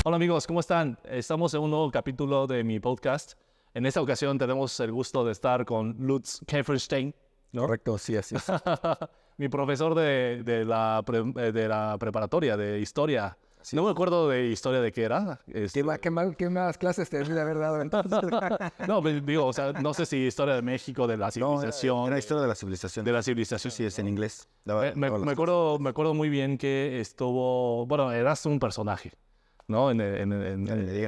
Hola amigos, ¿cómo están? Estamos en un nuevo capítulo de mi podcast. En esta ocasión tenemos el gusto de estar con Lutz Kieferstein, ¿no? Correcto, sí, así es. Mi profesor de la preparatoria de historia. Sí. No me acuerdo de historia de qué era. ¿Qué más clases te debí haber dado entonces? No, digo, o sea, no sé si historia de México, de la civilización. Era historia de la civilización. De la civilización. Sí, es en inglés. Me acuerdo muy bien que estuvo, bueno, eras un personaje, ¿no? En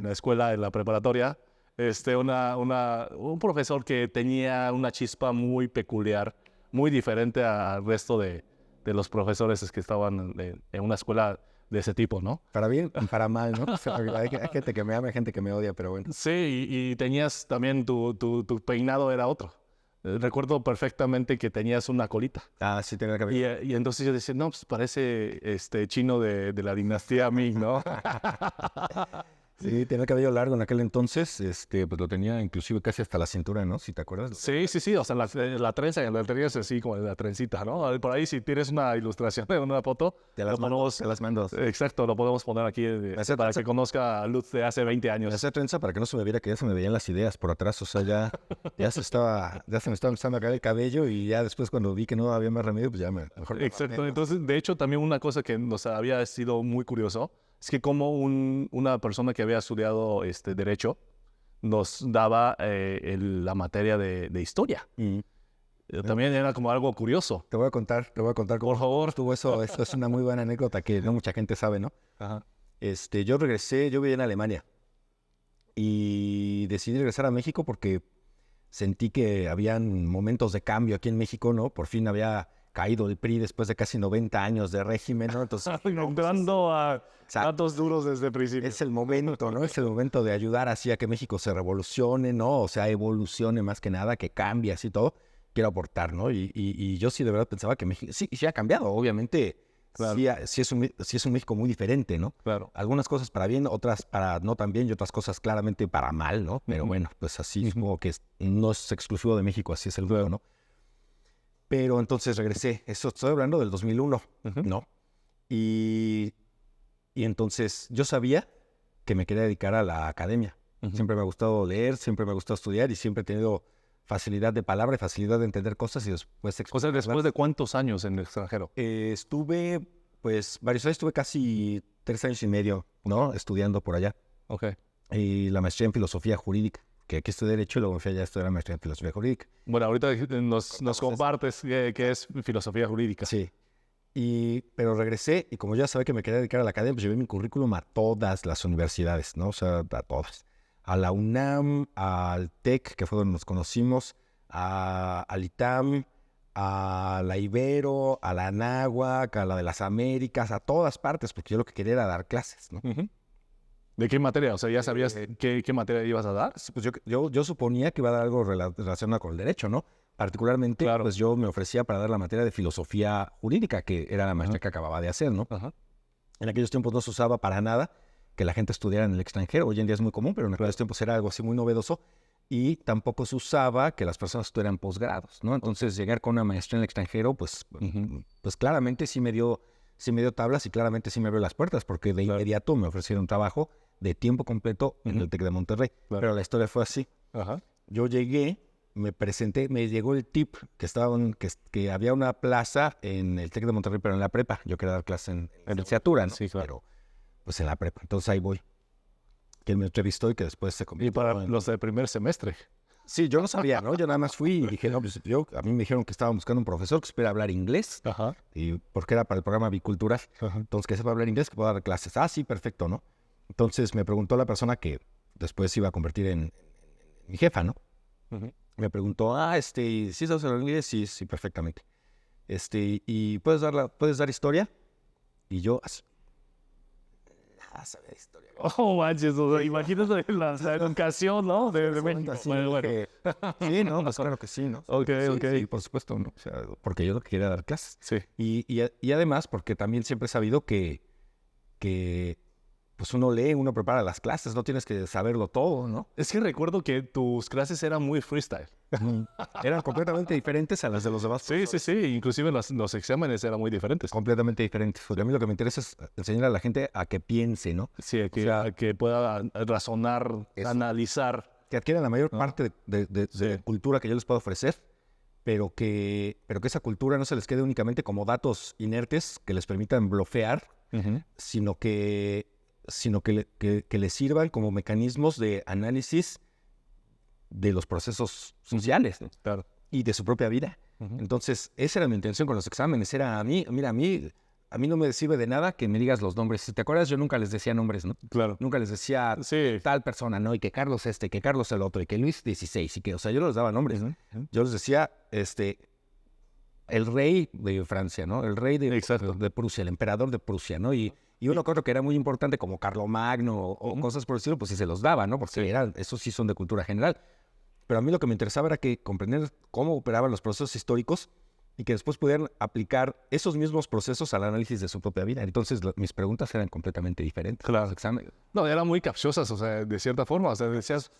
la escuela, en la preparatoria, un profesor que tenía una chispa muy peculiar, muy diferente al resto de los profesores que estaban en una escuela de ese tipo, ¿no? Para bien, para mal, ¿no? O sea, hay gente que me ama, hay gente que me odia, pero bueno. Sí, y tenías también tu peinado era otro. Recuerdo perfectamente que tenías una colita. Ah, sí, tenía el cabello. Y entonces yo decía, no, pues parece chino de la dinastía Ming, ¿no? Sí, tenía el cabello largo en aquel entonces, pues lo tenía inclusive casi hasta la cintura, ¿no? Si te acuerdas. Sí, o sea, la trenza, la tenías así como la trencita, ¿no? Por ahí si tienes una ilustración de una foto, Te las mando. Exacto, lo podemos poner aquí para que conozca a Lutz de hace 20 años. Esa trenza para que no se me viera, que ya se me veían las ideas por atrás, o sea, ya se me estaba empezando a caer el cabello y ya después cuando vi que no había más remedio, pues ya mejor. Exacto, entonces, de hecho, también una cosa que nos había sido muy curioso es que como una persona que había estudiado Derecho nos daba la materia de historia. También era como algo curioso. Te voy a contar. Por favor. Tuvo eso es una muy buena anécdota que no mucha gente sabe, ¿no? Ajá. Yo vivía en Alemania y decidí regresar a México porque sentí que habían momentos de cambio aquí en México, ¿no? Por fin había caído el PRI después de casi 90 años de régimen, ¿no? Entonces, entrando a datos duros desde el principio. Es el momento, ¿no? Es el momento de ayudar así a que México se revolucione, ¿no? O sea, evolucione más que nada, que cambie así todo. Quiero aportar, ¿no? Y yo sí de verdad pensaba que México sí ha cambiado, obviamente. Claro. Sí es un México muy diferente, ¿no? Claro. Algunas cosas para bien, otras para no tan bien y otras cosas claramente para mal, ¿no? Pero bueno, pues así como que no es exclusivo de México, así es el mundo, ¿no? Pero entonces regresé. Eso estoy hablando del 2001, ¿no? Y entonces yo sabía que me quería dedicar a la academia. Siempre me ha gustado leer, siempre me ha gustado estudiar y siempre he tenido facilidad de palabra y facilidad de entender cosas y después... O sea, ¿después de cuántos años en el extranjero? Estuve, pues, varios años. Estuve casi 3 años y medio, ¿no? Estudiando por allá. Ok. Y la maestría en filosofía jurídica, que aquí estudié Derecho y luego me fui allá a estudiar la maestría en filosofía jurídica. Bueno, ahorita nos compartes qué es filosofía jurídica. Sí. Pero regresé y como ya sabía que me quería dedicar a la academia, pues llevé mi currículum a todas las universidades, ¿no? O sea, a todas. A la UNAM, al TEC, que fue donde nos conocimos, al ITAM, a la Ibero, a la Anáhuac, a la de las Américas, a todas partes, porque yo lo que quería era dar clases, ¿no? ¿De qué materia? O sea, ¿ya sabías qué materia ibas a dar? Pues yo suponía que iba a dar algo relacionado con el derecho, ¿no? Particularmente, Claro. pues yo me ofrecía para dar la materia de filosofía jurídica, que era la maestría que acababa de hacer, ¿no? Ajá. En aquellos tiempos no se usaba para nada que la gente estudiara en el extranjero. Hoy en día es muy común, pero en aquellos tiempos era algo así muy novedoso. Y tampoco se usaba que las personas estudiaran posgrados, ¿no? Entonces, llegar con una maestría en el extranjero, pues claramente sí me dio tablas y claramente sí me abrió las puertas, porque de inmediato me ofrecieron trabajo de tiempo completo en el TEC de Monterrey. Claro. Pero la historia fue así. Ajá. Yo llegué, me presenté, me llegó el tip que había una plaza en el TEC de Monterrey, pero en la prepa. Yo quería dar clase en licenciatura, ¿no? Sí, claro. Pero pues en la prepa. Entonces ahí voy. Que él me entrevistó y que después se convirtió. Y para los del primer semestre. Sí, yo no sabía, ¿no? Yo nada más fui y dije, no, pues a mí me dijeron que estaban buscando un profesor que supiera hablar inglés. Ajá. Y porque era para el programa bicultural. Ajá. Entonces, que sepa hablar inglés, que pueda dar clases. Ah, sí, perfecto, ¿no? Entonces me preguntó la persona que después se iba a convertir en mi jefa, ¿no? Me preguntó, ¿sí sabes hablar inglés? Sí, perfectamente. ¿Y puedes dar historia? Y yo, sabía historia. Oh, manches, o sea, imagínate la educación, ¿no? De México. Bueno. Sí, no, pues claro que sí, ¿no? Ok. Sí, por supuesto, ¿no? O sea, porque yo lo que quería dar clases. Sí. Y además, porque también siempre he sabido que pues uno lee, uno prepara las clases, no tienes que saberlo todo, ¿no? Es que recuerdo que tus clases eran muy freestyle. Eran completamente diferentes a las de los demás. Sí, sí, sí. Inclusive los exámenes eran muy diferentes. Completamente diferentes. Porque a mí lo que me interesa es enseñar a la gente a que piense, ¿no? Sí, a que pueda razonar, analizar. Que adquieran la mayor parte de cultura que yo les puedo ofrecer, pero que esa cultura no se les quede únicamente como datos inertes que les permitan blofear, sino que les sirvan como mecanismos de análisis de los procesos sociales, ¿no? Claro. Y de su propia vida. Entonces, esa era mi intención con los exámenes. Era a mí no me sirve de nada que me digas los nombres. Si te acuerdas, yo nunca les decía nombres, ¿no? Claro. Nunca les decía tal persona, ¿no? Y que Carlos que Carlos el otro, y que Luis XVI, y que, o sea, yo no les daba nombres. Yo les decía, el rey de Francia, ¿no? El rey de Prusia, el emperador de Prusia, ¿no? Y uno que otro que era muy importante, como Carlomagno o cosas por el estilo, pues sí se los daba, ¿no? Porque esos sí son de cultura general. Pero a mí lo que me interesaba era que comprender cómo operaban los procesos históricos y que después pudieran aplicar esos mismos procesos al análisis de su propia vida. Entonces, mis preguntas eran completamente diferentes. Claro. Los exámenes. No, eran muy capciosas, o sea, de cierta forma. O sea, decías,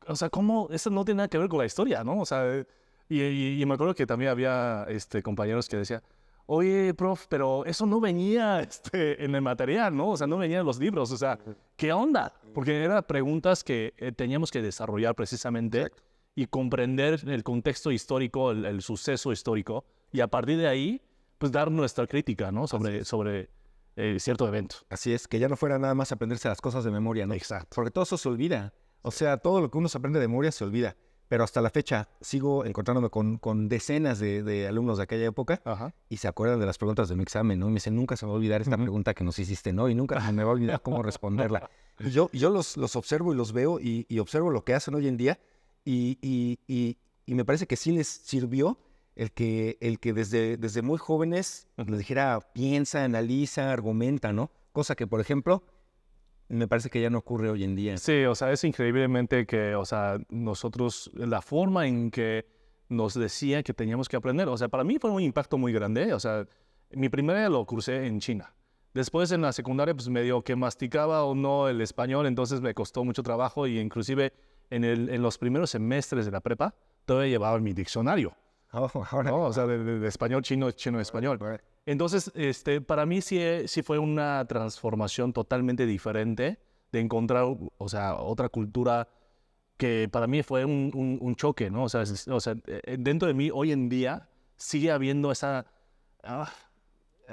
o sea, ¿cómo? Eso no tiene nada que ver con la historia, ¿no? O sea, y me acuerdo que también había compañeros que decían, oye, prof, pero eso no venía en el material, ¿no? O sea, no venía en los libros. O sea, ¿qué onda? Porque eran preguntas que teníamos que desarrollar precisamente y comprender el contexto histórico, el suceso histórico, y a partir de ahí, pues dar nuestra crítica, ¿no? Sobre cierto evento. Así es, que ya no fuera nada más aprenderse las cosas de memoria, ¿no? Exacto. Porque todo eso se olvida. O sea, todo lo que uno se aprende de memoria se olvida. Pero hasta la fecha sigo encontrándome con decenas de alumnos de aquella época y se acuerdan de las preguntas de mi examen, ¿no? Y me dicen, nunca se me va a olvidar esta pregunta que nos hiciste, ¿no? Y nunca se me va a olvidar cómo responderla. Y yo los observo y los veo y observo lo que hacen hoy en día y me parece que sí les sirvió el que desde muy jóvenes les dijera, piensa, analiza, argumenta, ¿no? Cosa que, por ejemplo, me parece que ya no ocurre hoy en día. Sí, o sea, es increíblemente que, o sea, nosotros, la forma en que nos decía que teníamos que aprender, o sea, para mí fue un impacto muy grande. O sea, mi primaria lo cursé en China. Después en la secundaria, pues medio que masticaba o no el español, entonces me costó mucho trabajo y inclusive en los primeros semestres de la prepa todavía llevaba mi diccionario. ¿No? O sea, de español, chino, español. Entonces, para mí sí fue una transformación totalmente diferente de encontrar, o sea, otra cultura que para mí fue un choque, ¿no? O sea, dentro de mí hoy en día sigue habiendo esa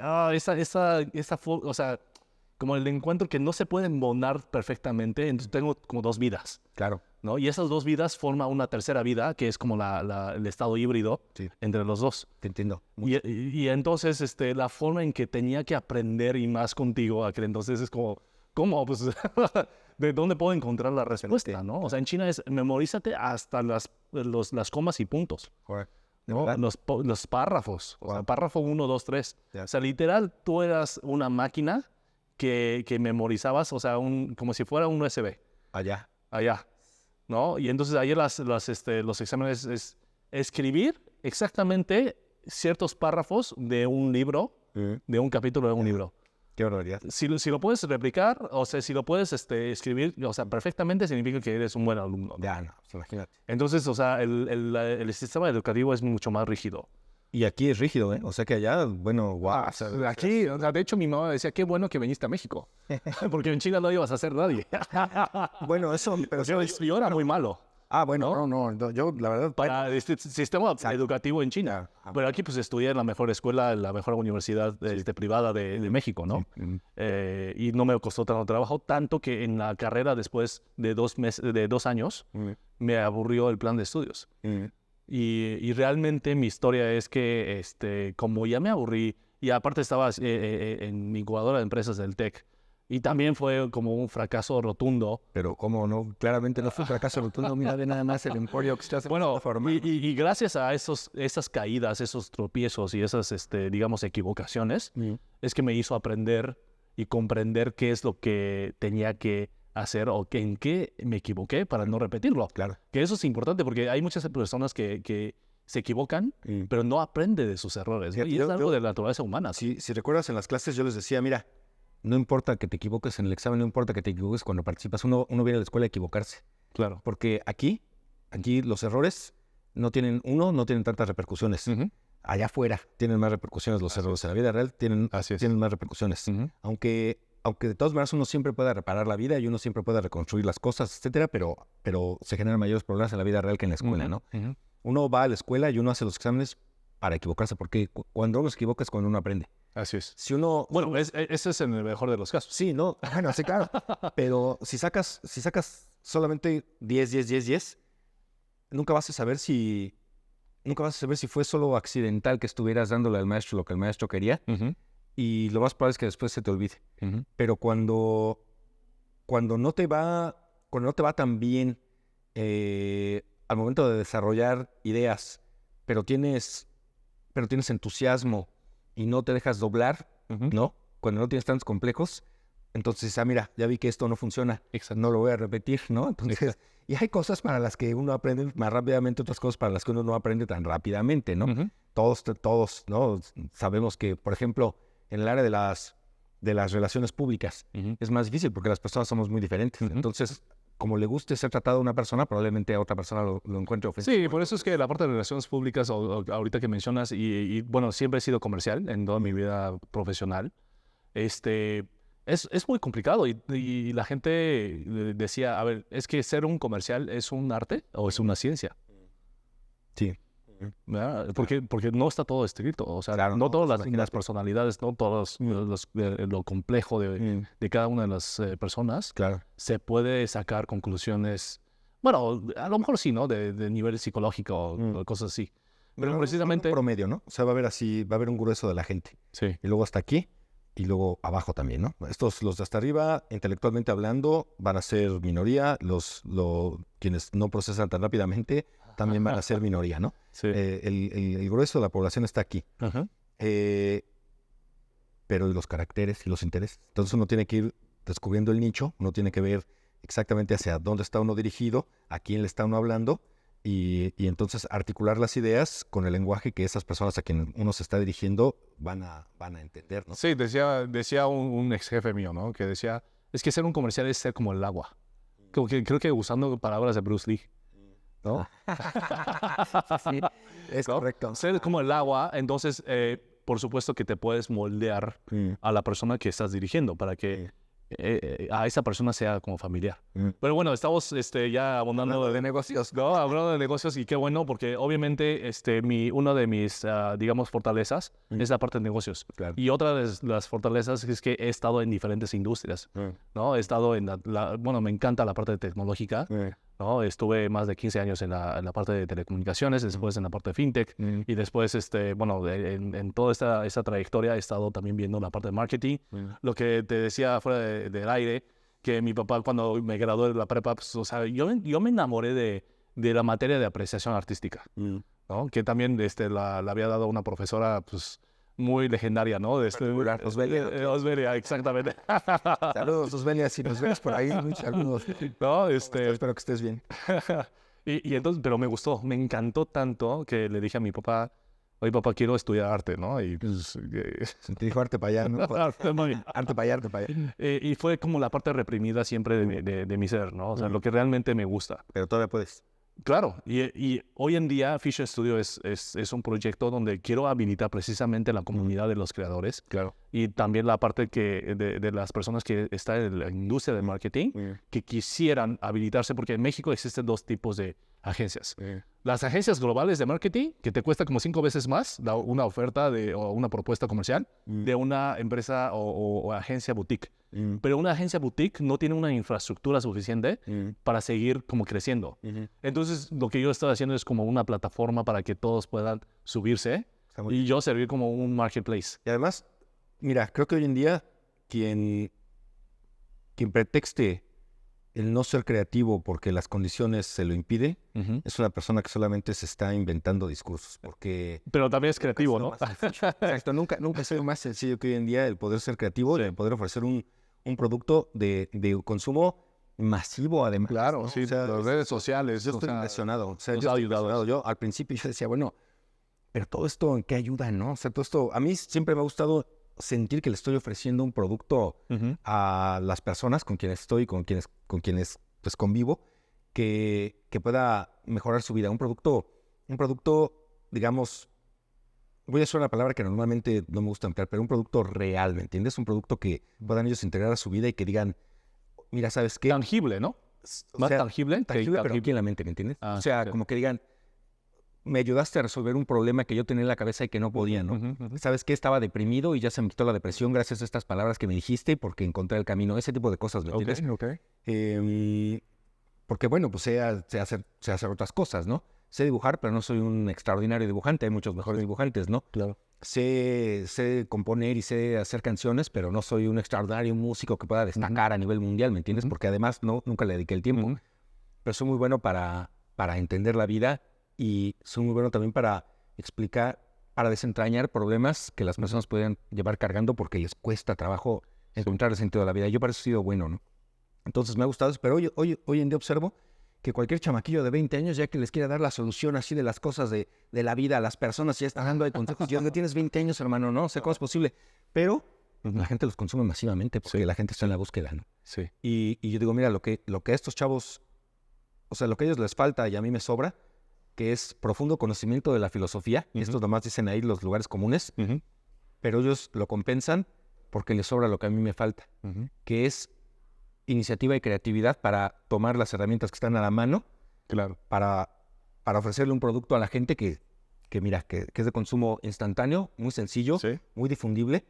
o sea, como el encuentro que no se puede embonar perfectamente, entonces tengo como dos vidas. Claro. ¿No? Y esas dos vidas forman una tercera vida, que es como el estado híbrido entre los dos. Te entiendo. Y entonces la forma en que tenía que aprender y más contigo, entonces es como, ¿cómo? Pues, ¿de dónde puedo encontrar la respuesta? ¿No? O sea, en China es memorízate hasta las comas y puntos. ¿No? Los párrafos. O sea, párrafo 1, 2, 3. O sea, literal, tú eras una máquina que memorizabas, o sea, como si fuera un USB. Allá. ¿No? Y entonces ayer los exámenes es escribir exactamente ciertos párrafos de un libro, de un capítulo de un libro. Qué barbaridad. Si lo puedes replicar, o sea, si lo puedes escribir, o sea, perfectamente, significa que eres un buen alumno. Ya, no, imagínate. Entonces, o sea, el sistema educativo es mucho más rígido. Y aquí es rígido, ¿eh? O sea que allá, bueno, wow. Aquí, o sea, de hecho, mi mamá decía, qué bueno que viniste a México. Porque en China no ibas a ser nadie. Bueno, eso... Pero yo era muy malo. Bueno, no, yo la verdad... Para este sistema educativo en China. Pero aquí pues estudié en la mejor escuela, en la mejor universidad privada de México, ¿no? Sí. Y no me costó tanto trabajo, tanto que en la carrera después de 2 años me aburrió el plan de estudios. Y realmente mi historia es que como ya me aburrí, y aparte estaba en mi incubadora de empresas del TEC, y también fue como un fracaso rotundo. Pero cómo no, claramente no fue un fracaso rotundo. Mira, ve nada más el emporio que estás formando. Y gracias a esas caídas, esos tropiezos y esas, digamos, equivocaciones, es que me hizo aprender y comprender qué es lo que tenía que hacer o en qué me equivoqué para no repetirlo. Claro. Que eso es importante porque hay muchas personas que se equivocan, pero no aprenden de sus errores. Y es algo de la naturaleza humana. Si recuerdas en las clases yo les decía, mira, no importa que te equivoques en el examen, no importa que te equivoques cuando participas. Uno viene a la escuela a equivocarse. Claro. Porque aquí los errores no tienen tantas repercusiones. Allá afuera tienen más repercusiones los errores. En la vida real tienen más repercusiones. Aunque de todas maneras uno siempre pueda reparar la vida y uno siempre pueda reconstruir las cosas, etcétera, pero se generan mayores problemas en la vida real que en la escuela, ¿no? Uno va a la escuela y uno hace los exámenes para equivocarse, porque cuando uno se equivoca es cuando uno aprende. Así es. Si uno... Bueno, ese es en el mejor de los casos. Sí, ¿no? Bueno, sí, claro. Pero si sacas solamente 10, nunca vas a saber si fue solo accidental que estuvieras dándole al maestro lo que el maestro quería. Y lo más probable es que después se te olvide. Pero cuando no te va tan bien al momento de desarrollar ideas, pero tienes entusiasmo y no te dejas doblar, ¿no? Cuando no tienes tantos complejos, entonces, mira, ya vi que esto no funciona, no lo voy a repetir, ¿no? Entonces, y hay cosas para las que uno aprende más rápidamente, otras cosas para las que uno no aprende tan rápidamente, ¿no? Todos, ¿no? Sabemos que, por ejemplo, en el área de las relaciones públicas es más difícil porque las personas somos muy diferentes. Entonces, como le guste ser tratado a una persona, probablemente a otra persona lo encuentre ofensivo. Sí, por eso es que la parte de relaciones públicas, ahorita que mencionas, y bueno, siempre he sido comercial en toda mi vida profesional, es muy complicado y la gente decía, a ver, ¿es que ser un comercial es un arte o es una ciencia? Sí. ¿Verdad? Porque no está todo escrito, o sea, claro, no todas las personalidades, no todos lo complejo de cada una de las personas, claro, se puede sacar conclusiones, bueno, a lo mejor sí, ¿no? De nivel psicológico o cosas así. Pero precisamente... Un promedio, ¿no? O sea, va a haber un grueso de la gente. Sí. Y luego hasta aquí, y luego abajo también, ¿no? Los de hasta arriba, intelectualmente hablando, van a ser minoría. Quienes no procesan tan rápidamente también van a ser minoría, ¿no? Sí. El grueso de la población está aquí. Pero los caracteres y los intereses. Entonces uno tiene que ir descubriendo el nicho, uno tiene que ver exactamente hacia dónde está uno dirigido, a quién le está uno hablando, y entonces articular las ideas con el lenguaje que esas personas a quien uno se está dirigiendo van a entender, ¿no? Sí, decía un ex jefe mío, ¿no? Que decía, es que ser un comercial es ser como el agua. Como que, creo que usando palabras de Bruce Lee, ¿no? Sí, es correcto. Ser como el agua, entonces, por supuesto que te puedes moldear a la persona que estás dirigiendo para que a esa persona sea como familiar. Pero bueno, estamos ya abundando de negocios. No, hablando de negocios, y qué bueno, porque obviamente una de mis, digamos, fortalezas es la parte de negocios. Claro. Y otra de las fortalezas es que he estado en diferentes industrias, ¿no? He estado en bueno, me encanta la parte tecnológica, ¿no? Estuve más de 15 años en la parte de telecomunicaciones, después en la parte de fintech, y después, bueno, en toda esta trayectoria he estado también viendo la parte de marketing. Lo que te decía fuera del aire, que mi papá cuando me gradué de la prepa, pues, o sea, yo me enamoré de la materia de apreciación artística, ¿no? Que también la había dado una profesora, pues, muy legendaria, ¿no? Osbelia, exactamente. Saludos, Osbelia, si nos ves por ahí, saludos. No, espero que estés bien. y entonces, pero me gustó, me encantó tanto que le dije a mi papá, oye, papá, quiero estudiar arte, ¿no? Y pues... Te dijo arte para allá, ¿no? Arte para allá. Y fue como la parte reprimida siempre de mi ser, ¿no? O sea, lo que realmente me gusta. Pero todavía puedes. Claro, y hoy en día Fisher Studio es un proyecto donde quiero habilitar precisamente la comunidad de los creadores. Claro. Y también la parte de las personas que están en la industria del marketing, que quisieran habilitarse, porque en México existen dos tipos de agencias. Las agencias globales de marketing, que te cuesta como 5 veces más una oferta o una propuesta comercial de una empresa o agencia boutique. Pero una agencia boutique no tiene una infraestructura suficiente para seguir como creciendo. Entonces, lo que yo estoy haciendo es como una plataforma para que todos puedan subirse y yo servir como un marketplace. Y además, mira, creo que hoy en día quien pretexte el no ser creativo porque las condiciones se lo impiden, es una persona que solamente se está inventando discursos. Pero también es creativo, ¿no? Exacto, nunca ha sido más sencillo que hoy en día el poder ser creativo, el poder ofrecer un producto de consumo masivo, además. Claro, ¿no? sí, las redes sociales. Yo estoy impresionado. O sea, nos ha ayudado. Yo al principio yo decía, bueno, pero todo esto, ¿en qué ayuda, no? O sea, todo esto, a mí siempre me ha gustado sentir que le estoy ofreciendo un producto a las personas con quienes estoy, con quienes pues convivo, que pueda mejorar su vida. Un producto, digamos, voy a usar una palabra que normalmente no me gusta emplear, pero un producto real, ¿me entiendes? Un producto que puedan ellos integrar a su vida y que digan, mira, ¿sabes qué? Tangible, ¿no? Más tangible, pero aquí en la mente, ¿me entiendes? O sea, como que digan, me ayudaste a resolver un problema que yo tenía en la cabeza y que no podía, ¿no? ¿Sabes qué? Estaba deprimido y ya se me quitó la depresión gracias a estas palabras que me dijiste porque encontré el camino. Ese tipo de cosas, ¿me entiendes? Porque, bueno, pues sé hacer otras cosas, ¿no? Sé dibujar, pero no soy un extraordinario dibujante. Hay muchos mejores dibujantes, ¿no? Claro. Sé componer y sé hacer canciones, pero no soy un extraordinario músico que pueda destacar a nivel mundial, ¿me entiendes? Porque además nunca le dediqué el tiempo. Pero soy muy bueno para entender la vida y soy muy bueno también para explicar, para desentrañar problemas que las personas pueden llevar cargando porque les cuesta trabajo encontrar el sentido de la vida. Yo para eso he sido bueno, ¿no? Entonces me ha gustado eso, pero hoy en día observo que cualquier chamaquillo de 20 años, ya que les quiera dar la solución así de las cosas de la vida a las personas, ya están dando ahí consejos. Yo digo, tienes 20 años, hermano, no sé cómo es posible. Pero la gente los consume masivamente porque la gente está en la búsqueda, ¿no? Sí. Y yo digo, mira, lo que a estos chavos, o sea, lo que a ellos les falta y a mí me sobra, que es profundo conocimiento de la filosofía. Estos nomás dicen ahí los lugares comunes, pero ellos lo compensan porque les sobra lo que a mí me falta, que es iniciativa y creatividad para tomar las herramientas que están a la mano, claro, para ofrecerle un producto a la gente que mira, que es de consumo instantáneo, muy sencillo, muy difundible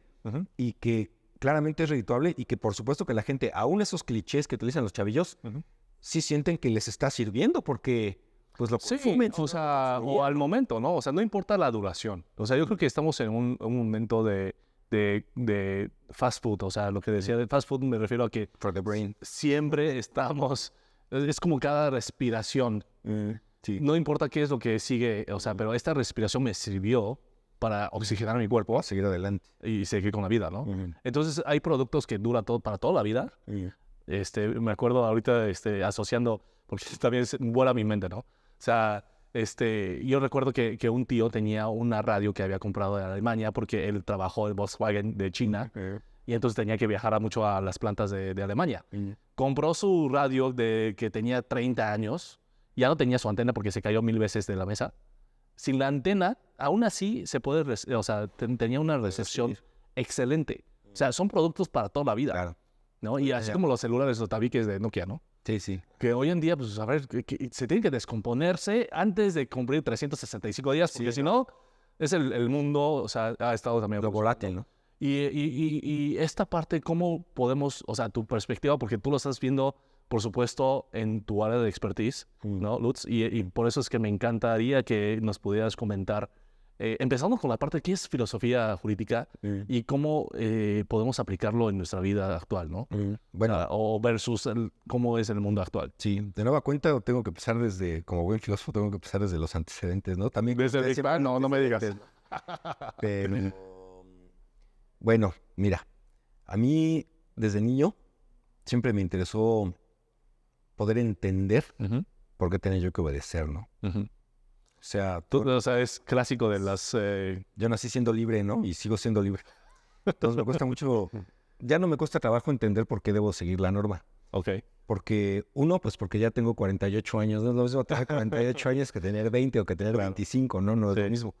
y que claramente es redituable y que por supuesto que la gente, aún esos clichés que utilizan los chavillos, sí sienten que les está sirviendo porque pues lo consumen. O sea, o al momento, ¿no? O sea, no importa la duración. O sea, yo creo que estamos en un momento de fast food. O sea, lo que decía de fast food me refiero a que For the brain. Siempre estamos, es como cada respiración. No importa qué es lo que sigue, o sea, pero esta respiración me sirvió para oxigenar mi cuerpo. Seguir adelante. Y seguir con la vida, ¿no? Entonces hay productos que duran para toda la vida. Me acuerdo ahorita asociando, porque también vuela mi mente, ¿no? O sea, yo recuerdo que un tío tenía una radio que había comprado en Alemania porque él trabajó en Volkswagen de China y entonces tenía que viajar mucho a las plantas de Alemania. Compró su radio que tenía 30 años, ya no tenía su antena porque se cayó 1000 veces de la mesa. Sin la antena, aún así se puede, o sea, tenía una recepción excelente. O sea, son productos para toda la vida. Claro. ¿No? Y así como los celulares o tabiques de Nokia, ¿no? Sí. Que hoy en día, pues, a ver, que se tienen que descomponerse antes de cumplir 365 días, porque si no, es el mundo, o sea, ha estado también... Lo volátil, ¿no? Y esta parte, ¿cómo podemos, o sea, tu perspectiva, porque tú lo estás viendo, por supuesto, en tu área de expertise, ¿no, Lutz? Y por eso es que me encantaría que nos pudieras comentar, empezando con la parte que es filosofía jurídica y cómo podemos aplicarlo en nuestra vida actual, ¿no? Bueno. O versus cómo es el mundo actual. Sí, de nueva cuenta tengo que empezar como buen filósofo, tengo que empezar desde los antecedentes, ¿no? También desde el Big Bang, no me digas. Pero, bueno, mira, a mí desde niño siempre me interesó poder entender por qué tenía yo que obedecer, ¿no? O sea, o sea, es clásico de las... Yo nací siendo libre, ¿no? Y sigo siendo libre. Entonces me cuesta mucho... Ya no me cuesta trabajo entender por qué debo seguir la norma. Ok. Porque, pues porque ya tengo 48 años. No es lo mismo tener 48 años que tener 20 o que tener 25, ¿no? No es lo mismo.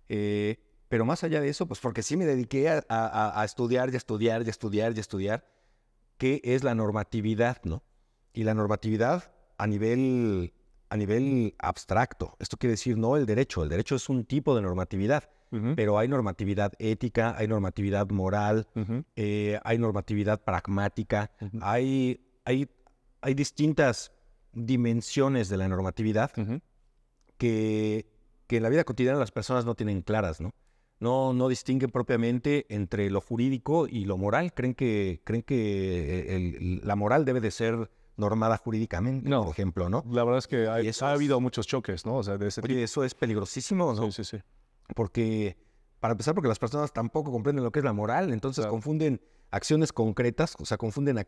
Pero más allá de eso, pues porque sí me dediqué a estudiar y estudiar y estudiar y estudiar qué es la normatividad, ¿no? Y la normatividad a nivel abstracto. Esto quiere decir no el derecho. El derecho es un tipo de normatividad, pero hay normatividad ética, hay normatividad moral, hay normatividad pragmática, hay distintas dimensiones de la normatividad que en la vida cotidiana las personas no tienen claras, ¿no? No distinguen propiamente entre lo jurídico y lo moral. Creen que la moral debe de ser normada jurídicamente, por ejemplo, ¿no? La verdad es que ha habido muchos choques, ¿no? O sea, de ese tipo. Eso es peligrosísimo, ¿no? Sí. Porque, para empezar, porque las personas tampoco comprenden lo que es la moral, entonces confunden acciones concretas, o sea, confunden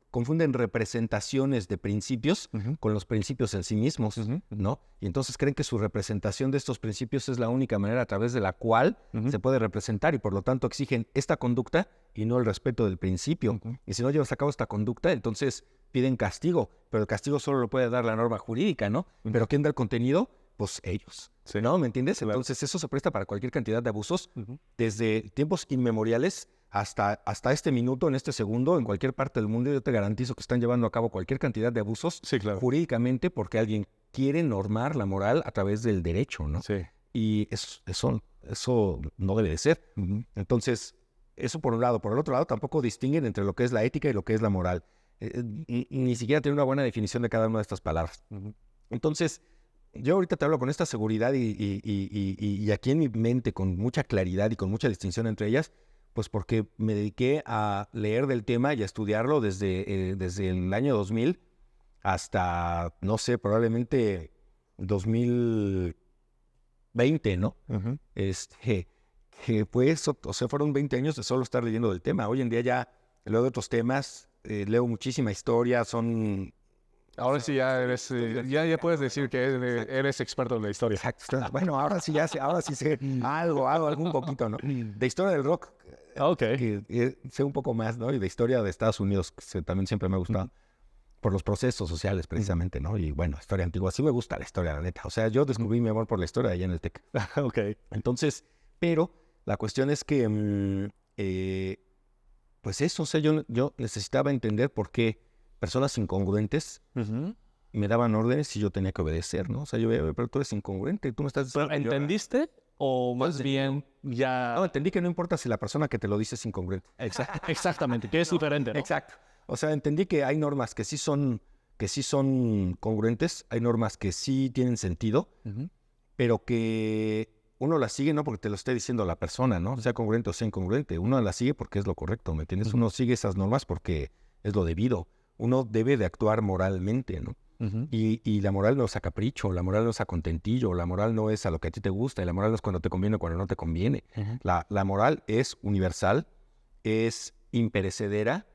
confunden representaciones de principios con los principios en sí mismos, ¿no? Y entonces creen que su representación de estos principios es la única manera a través de la cual se puede representar y por lo tanto exigen esta conducta y no el respeto del principio. Y si no llevas a cabo esta conducta, entonces piden castigo, pero el castigo solo lo puede dar la norma jurídica, ¿no? Pero ¿quién da el contenido? Pues ellos, sí. ¿No? ¿Me entiendes? Claro. Entonces eso se presta para cualquier cantidad de abusos desde tiempos inmemoriales hasta este minuto, en este segundo, en cualquier parte del mundo. Yo te garantizo que están llevando a cabo cualquier cantidad de abusos jurídicamente porque alguien quiere normar la moral a través del derecho, ¿no? Sí. Y eso no debe de ser. Entonces, eso por un lado. Por el otro lado, tampoco distinguen entre lo que es la ética y lo que es la moral. Ni siquiera tienen una buena definición de cada una de estas palabras. Entonces, yo ahorita te hablo con esta seguridad y aquí en mi mente con mucha claridad y con mucha distinción entre ellas, pues porque me dediqué a leer del tema y a estudiarlo desde el año 2000 hasta, no sé, probablemente 2020, ¿no? Que pues, o sea, fueron 20 años de solo estar leyendo del tema. Hoy en día ya leo de otros temas, leo muchísima historia, son... Ahora sí ya eres, ya puedes decir que eres experto en la historia. Exacto. Bueno, ahora sí sé algún poquito, ¿no? De historia del rock, sé un poco más, ¿no? Y de historia de Estados Unidos, que también siempre me ha gustado, por los procesos sociales precisamente, ¿no? Y bueno, historia antigua, sí me gusta la historia, la neta. O sea, yo descubrí mi amor por la historia allá en el TEC. Entonces, pero la cuestión es que, pues eso, o sea, yo necesitaba entender por qué personas incongruentes me daban órdenes y yo tenía que obedecer, ¿no? O sea, yo veía, pero tú eres incongruente, tú me estás... ¿Pero entendiste o más bien ya...? No, entendí que no importa si la persona que te lo dice es incongruente. Exactamente, que es diferente, ¿no? Exacto. O sea, entendí que hay normas que sí son congruentes, hay normas que sí tienen sentido, pero que uno las sigue no porque te lo esté diciendo la persona, ¿no? Sea congruente o sea incongruente. Uno las sigue porque es lo correcto, ¿me entiendes? Uno sigue esas normas porque es lo debido. Uno debe de actuar moralmente, ¿no? Y la moral no es a capricho, la moral no es a contentillo, la moral no es a lo que a ti te gusta, y la moral no es cuando te conviene o cuando no te conviene. La moral es universal, es imperecedera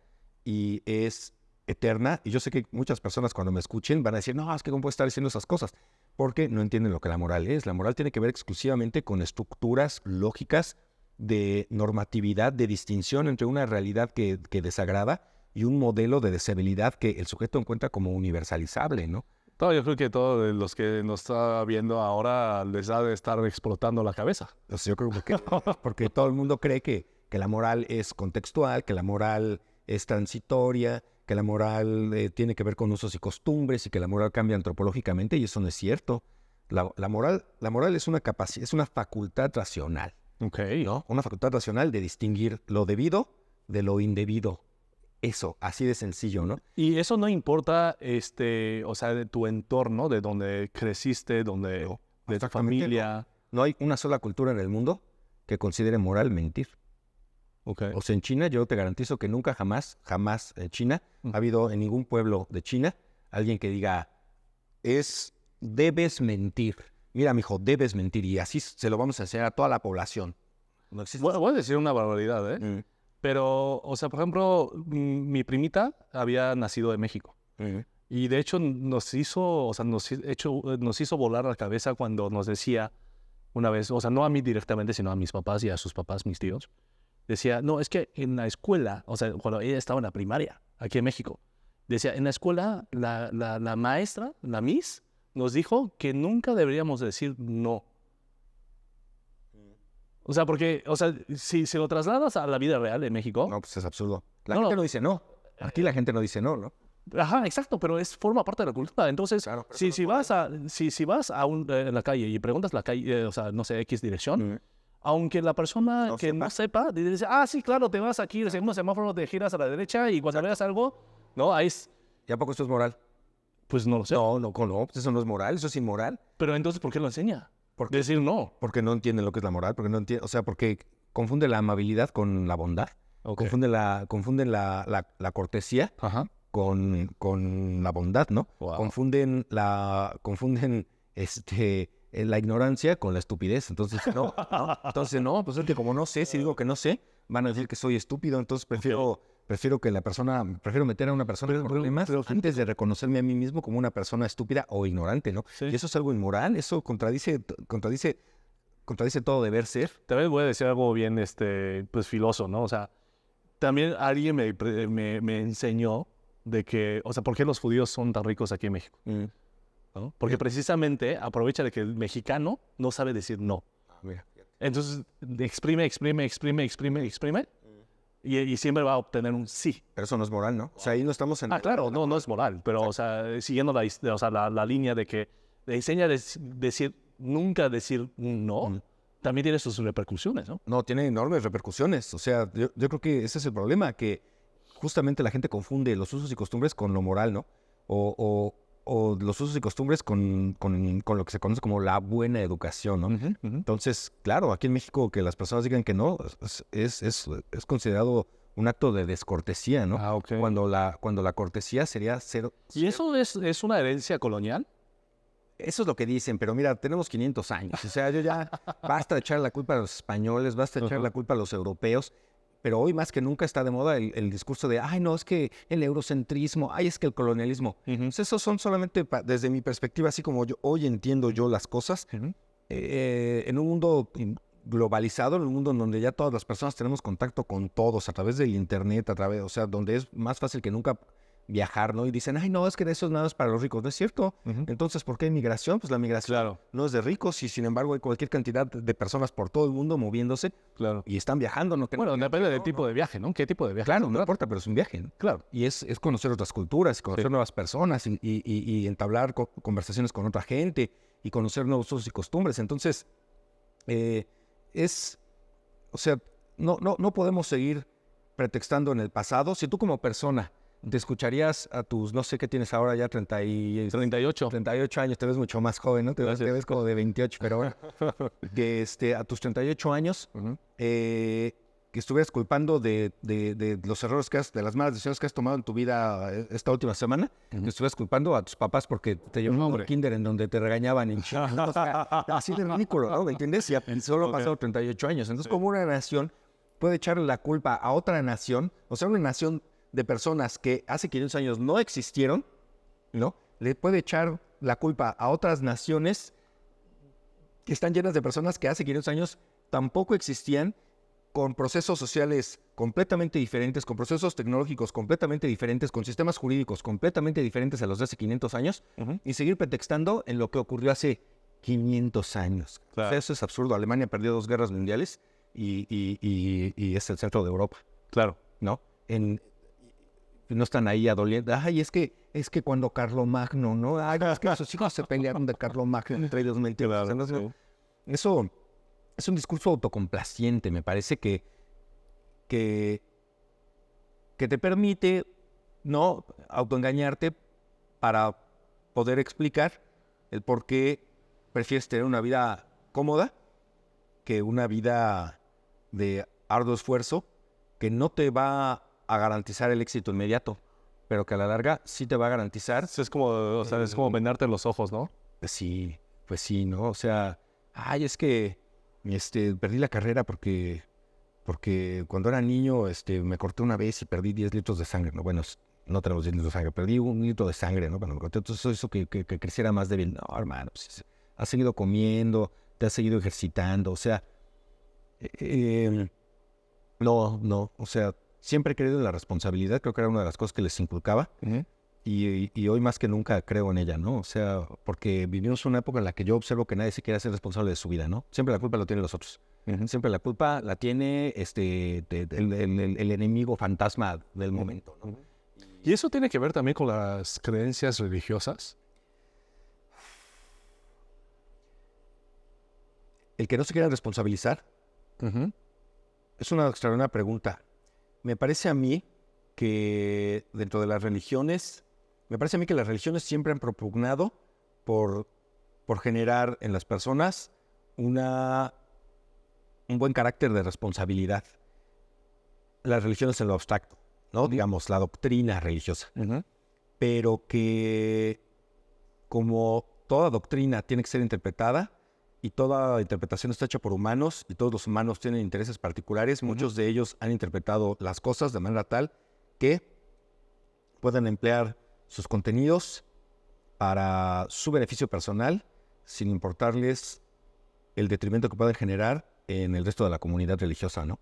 y es eterna. Y yo sé que muchas personas cuando me escuchen van a decir, no, es que cómo puede estar diciendo esas cosas, porque no entienden lo que la moral es. La moral tiene que ver exclusivamente con estructuras lógicas de normatividad, de distinción entre una realidad que desagrada y un modelo de deseabilidad que el sujeto encuentra como universalizable, ¿no? Yo creo que todos los que nos está viendo ahora les ha de estar explotando la cabeza. Entonces yo creo que porque todo el mundo cree que la moral es contextual, que la moral es transitoria, que la moral tiene que ver con usos y costumbres y que la moral cambia antropológicamente, y eso no es cierto. La moral es una capacidad, es una facultad racional, ¿no? Una facultad racional de distinguir lo debido de lo indebido. Eso, así de sencillo, ¿no? Y eso no importa, o sea, de tu entorno, de donde creciste, de tu familia. No hay una sola cultura en el mundo que considere moral mentir. O sea, en China yo te garantizo que nunca, jamás en China ha habido en ningún pueblo de China alguien que diga, debes mentir. Mira, mijo, debes mentir. Y así se lo vamos a enseñar a toda la población. No existe. Voy a decir una barbaridad, ¿eh? Pero, o sea, por ejemplo, mi primita había nacido de México. Y de hecho nos hizo volar la cabeza cuando nos decía una vez, o sea, no a mí directamente, sino a mis papás y a sus papás, mis tíos. Decía, no, es que en la escuela, o sea, cuando ella estaba en la primaria, aquí en México, decía, en la escuela, la maestra, la Miss, nos dijo que nunca deberíamos decir no. O sea, porque, o sea, si se lo trasladas a la vida real en México... No, pues es absurdo. La gente no dice no. Aquí la gente no dice no, ¿no? Ajá, exacto, pero forma parte de la cultura. Entonces, claro, si vas a en la calle y preguntas la calle, o sea, no sé, X dirección, aunque la persona no sepa, dice, sí, claro, te vas aquí, el segundo semáforo te giras a la derecha y cuando veas algo, ¿no? Ahí es... ¿Y a poco esto es moral? Pues no lo sé. No, pues eso no es moral, eso es inmoral. Pero entonces, ¿por qué lo enseña? Decir no. Porque no entienden lo que es la moral, o sea, porque confunde la amabilidad con la bondad, confunden la cortesía con la bondad, ¿no? Wow. Confunden la ignorancia con la estupidez. Entonces, no, pues es que como no sé, si digo que no sé, van a decir que soy estúpido, entonces prefiero prefiero meter a una persona en problemas antes de reconocerme a mí mismo como una persona estúpida o ignorante, ¿no? Sí. Y eso es algo inmoral, eso contradice todo deber ser. También voy a decir algo bien, pues, filoso, ¿no? O sea, también alguien me enseñó de que, o sea, ¿por qué los judíos son tan ricos aquí en México? ¿No? Porque precisamente aprovecha de que el mexicano no sabe decir no. Mira. Entonces, exprime, y siempre va a obtener un sí. Pero eso no es moral, ¿no? O sea, ahí no estamos en... Claro, no es moral, pero, o sea, siguiendo la línea de que le enseña a decir, nunca decir un no, también tiene sus repercusiones, ¿no? No, tiene enormes repercusiones. O sea, yo creo que ese es el problema, que justamente la gente confunde los usos y costumbres con lo moral, ¿no? O los usos y costumbres con lo que se conoce como la buena educación, ¿no? Entonces, claro, aquí en México que las personas digan que no es considerado un acto de descortesía, ¿no? Ok. Cuando la cortesía sería cero. ¿Y eso es una herencia colonial? Eso es lo que dicen, pero mira, tenemos 500 años. O sea, basta de echar la culpa a los españoles, basta de echar la culpa a los europeos. Pero hoy más que nunca está de moda el discurso de, ay, no, es que el eurocentrismo, ay, es que el colonialismo. Pues esos son solamente, desde mi perspectiva, así como hoy entiendo yo las cosas, en un mundo globalizado, en un mundo en donde ya todas las personas tenemos contacto con todos a través del internet, o sea, donde es más fácil que nunca viajar, ¿no? Y dicen, ay, no, es que eso nada es para los ricos. No es cierto. Entonces, ¿por qué hay migración? Pues la migración no es de ricos y, sin embargo, hay cualquier cantidad de personas por todo el mundo moviéndose y están viajando. ¿No? Bueno, depende del tipo de viaje, ¿no? ¿Qué tipo de viaje? Claro, no importa, pero es un viaje, ¿no? Claro. Y es conocer otras culturas, conocer nuevas personas y entablar conversaciones con otra gente y conocer nuevos usos y costumbres. Entonces, o sea, no podemos seguir pretextando en el pasado. Si tú como persona te escucharías a tus, no sé qué tienes ahora ya, 38 años, te ves mucho más joven, ¿no? Te ves como de 28, pero ahora, que a tus 38 años, que estuvieras culpando de los errores de las malas decisiones que has tomado en tu vida esta última semana, que estuvieras culpando a tus papás porque te llevaron a un kinder en donde te regañaban en China. O sea, así de ridículo, ¿no? ¿Me entiendes? Y solo han pasado 38 años. Entonces, como una nación puede echarle la culpa a otra nación, o sea, una nación de personas que hace 500 años no existieron, ¿no? Le puede echar la culpa a otras naciones que están llenas de personas que hace 500 años tampoco existían, con procesos sociales completamente diferentes, con procesos tecnológicos completamente diferentes, con sistemas jurídicos completamente diferentes a los de hace 500 años, y seguir pretextando en lo que ocurrió hace 500 años. Claro. O sea, eso es absurdo. Alemania perdió 2 guerras mundiales y es el centro de Europa. Claro. ¿No? No están ahí adoliendo. Ay, es que cuando Carlomagno, ¿no? Ay, es que sus hijos se pelearon de Carlomagno entre ellos, mentiras. Claro. Eso es un discurso autocomplaciente. Me parece que te permite, ¿no?, autoengañarte para poder explicar el por qué prefieres tener una vida cómoda que una vida de arduo esfuerzo que no te va a garantizar el éxito inmediato, pero que a la larga sí te va a garantizar. Es como, o sea, es como vendarte los ojos, ¿no? Pues sí, ¿no? O sea, ay, es que perdí la carrera porque cuando era niño me corté una vez y perdí 10 litros de sangre, ¿no? Bueno, no tenemos 10 litros de sangre, perdí 1 litro de sangre, ¿no? Cuando me corté, entonces eso hizo que creciera más débil. No, hermano, pues, has seguido comiendo, te has seguido ejercitando, o sea, no, o sea, siempre he creído en la responsabilidad, creo que era una de las cosas que les inculcaba, y hoy más que nunca creo en ella, ¿no? O sea, porque vivimos una época en la que yo observo que nadie se quiere hacer responsable de su vida, ¿no? Siempre la culpa lo tienen los otros. Siempre la culpa la tiene el enemigo fantasma del momento, ¿no? ¿Y eso tiene que ver también con las creencias religiosas? El que no se quiera responsabilizar es una extraordinaria pregunta. Me parece a mí que dentro de las religiones, siempre han propugnado por generar en las personas un buen carácter de responsabilidad. Las religiones en lo abstracto, ¿no? Digamos, la doctrina religiosa. Pero que como toda doctrina tiene que ser interpretada, y toda interpretación está hecha por humanos, y todos los humanos tienen intereses particulares, muchos de ellos han interpretado las cosas de manera tal que puedan emplear sus contenidos para su beneficio personal, sin importarles el detrimento que pueden generar en el resto de la comunidad religiosa, ¿no?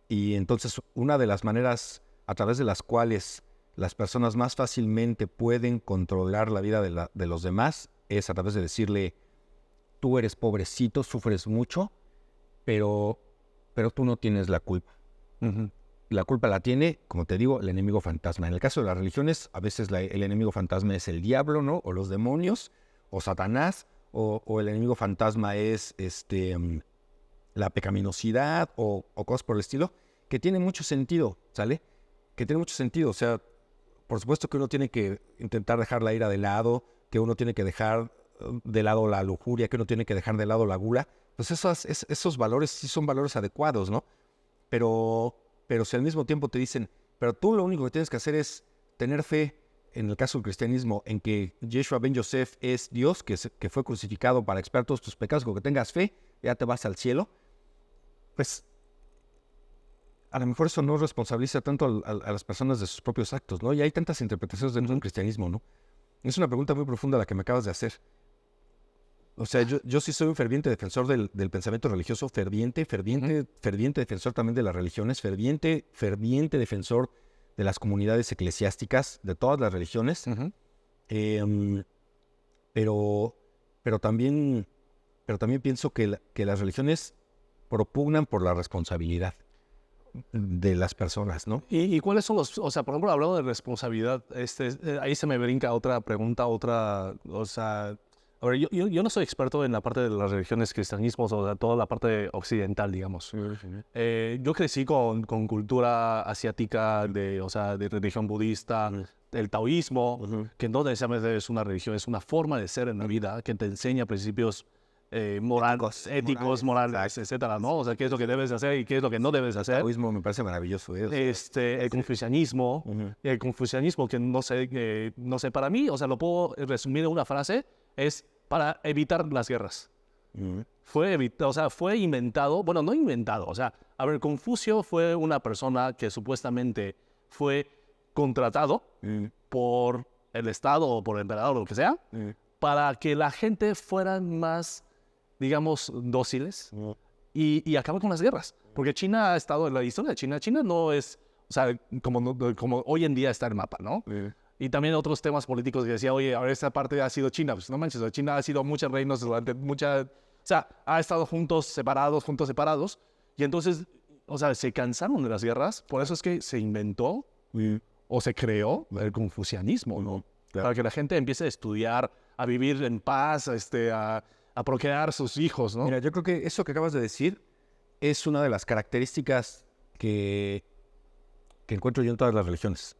Y entonces una de las maneras a través de las cuales las personas más fácilmente pueden controlar la vida de los demás es a través de decirle: tú eres pobrecito, sufres mucho, pero tú no tienes la culpa. Ujú. La culpa la tiene, como te digo, el enemigo fantasma. En el caso de las religiones, a veces el enemigo fantasma es el diablo, ¿no? O los demonios, o Satanás, o el enemigo fantasma es la pecaminosidad, o cosas por el estilo, que tiene mucho sentido, ¿sale? Que tiene mucho sentido. O sea, por supuesto que uno tiene que intentar dejar la ira de lado, que uno tiene que dejar de lado la lujuria, que uno tiene que dejar de lado la gula. Pues esos valores sí son valores adecuados, ¿no? Pero si al mismo tiempo te dicen, pero tú lo único que tienes que hacer es tener fe, en el caso del cristianismo, en que Yeshua ben Yosef es Dios, que fue crucificado para expiar todos tus pecados, con que tengas fe, ya te vas al cielo, pues a lo mejor eso no responsabiliza tanto a las personas de sus propios actos, ¿no? Y hay tantas interpretaciones dentro del cristianismo, ¿no? Es una pregunta muy profunda la que me acabas de hacer. O sea, yo sí soy un ferviente defensor del pensamiento religioso, ferviente defensor también de las religiones, ferviente defensor de las comunidades eclesiásticas, de todas las religiones. Pero también pienso que las religiones propugnan por la responsabilidad de las personas, ¿no? ¿Y cuáles son los, o sea, por ejemplo, hablando de responsabilidad, ahí se me brinca otra pregunta, o sea, a ver, yo no soy experto en la parte de las religiones, cristianismo, o sea, toda la parte occidental, digamos. Yo crecí con cultura asiática, o sea, de religión budista, el taoísmo, que no necesariamente es una religión, es una forma de ser en la vida, que te enseña principios éticos, morales, etcétera, ¿no? O sea, qué es lo que debes hacer y qué es lo que no debes hacer. El taoísmo me parece maravilloso. El confucianismo, que no sé, para mí, o sea, lo puedo resumir en una frase, es para evitar las guerras. Fue inventado, bueno, no inventado, o sea, a ver, Confucio fue una persona que supuestamente fue contratado por el Estado o por el emperador o lo que sea, para que la gente fuera más, digamos, dóciles y acabar con las guerras. Porque China ha estado en la historia de China. China no es, o sea, como hoy en día está el mapa, ¿no? Y también otros temas políticos que decía, oye, ahora esta parte ha sido China. Pues no manches, China ha sido muchos reinos durante o sea, ha estado juntos, separados. Y entonces, o sea, se cansaron de las guerras. Por eso es que se inventó o se creó el confucianismo, ¿no? Claro. Para que la gente empiece a estudiar, a vivir en paz, a procrear sus hijos, ¿no? Mira, yo creo que eso que acabas de decir es una de las características que encuentro yo en todas las religiones.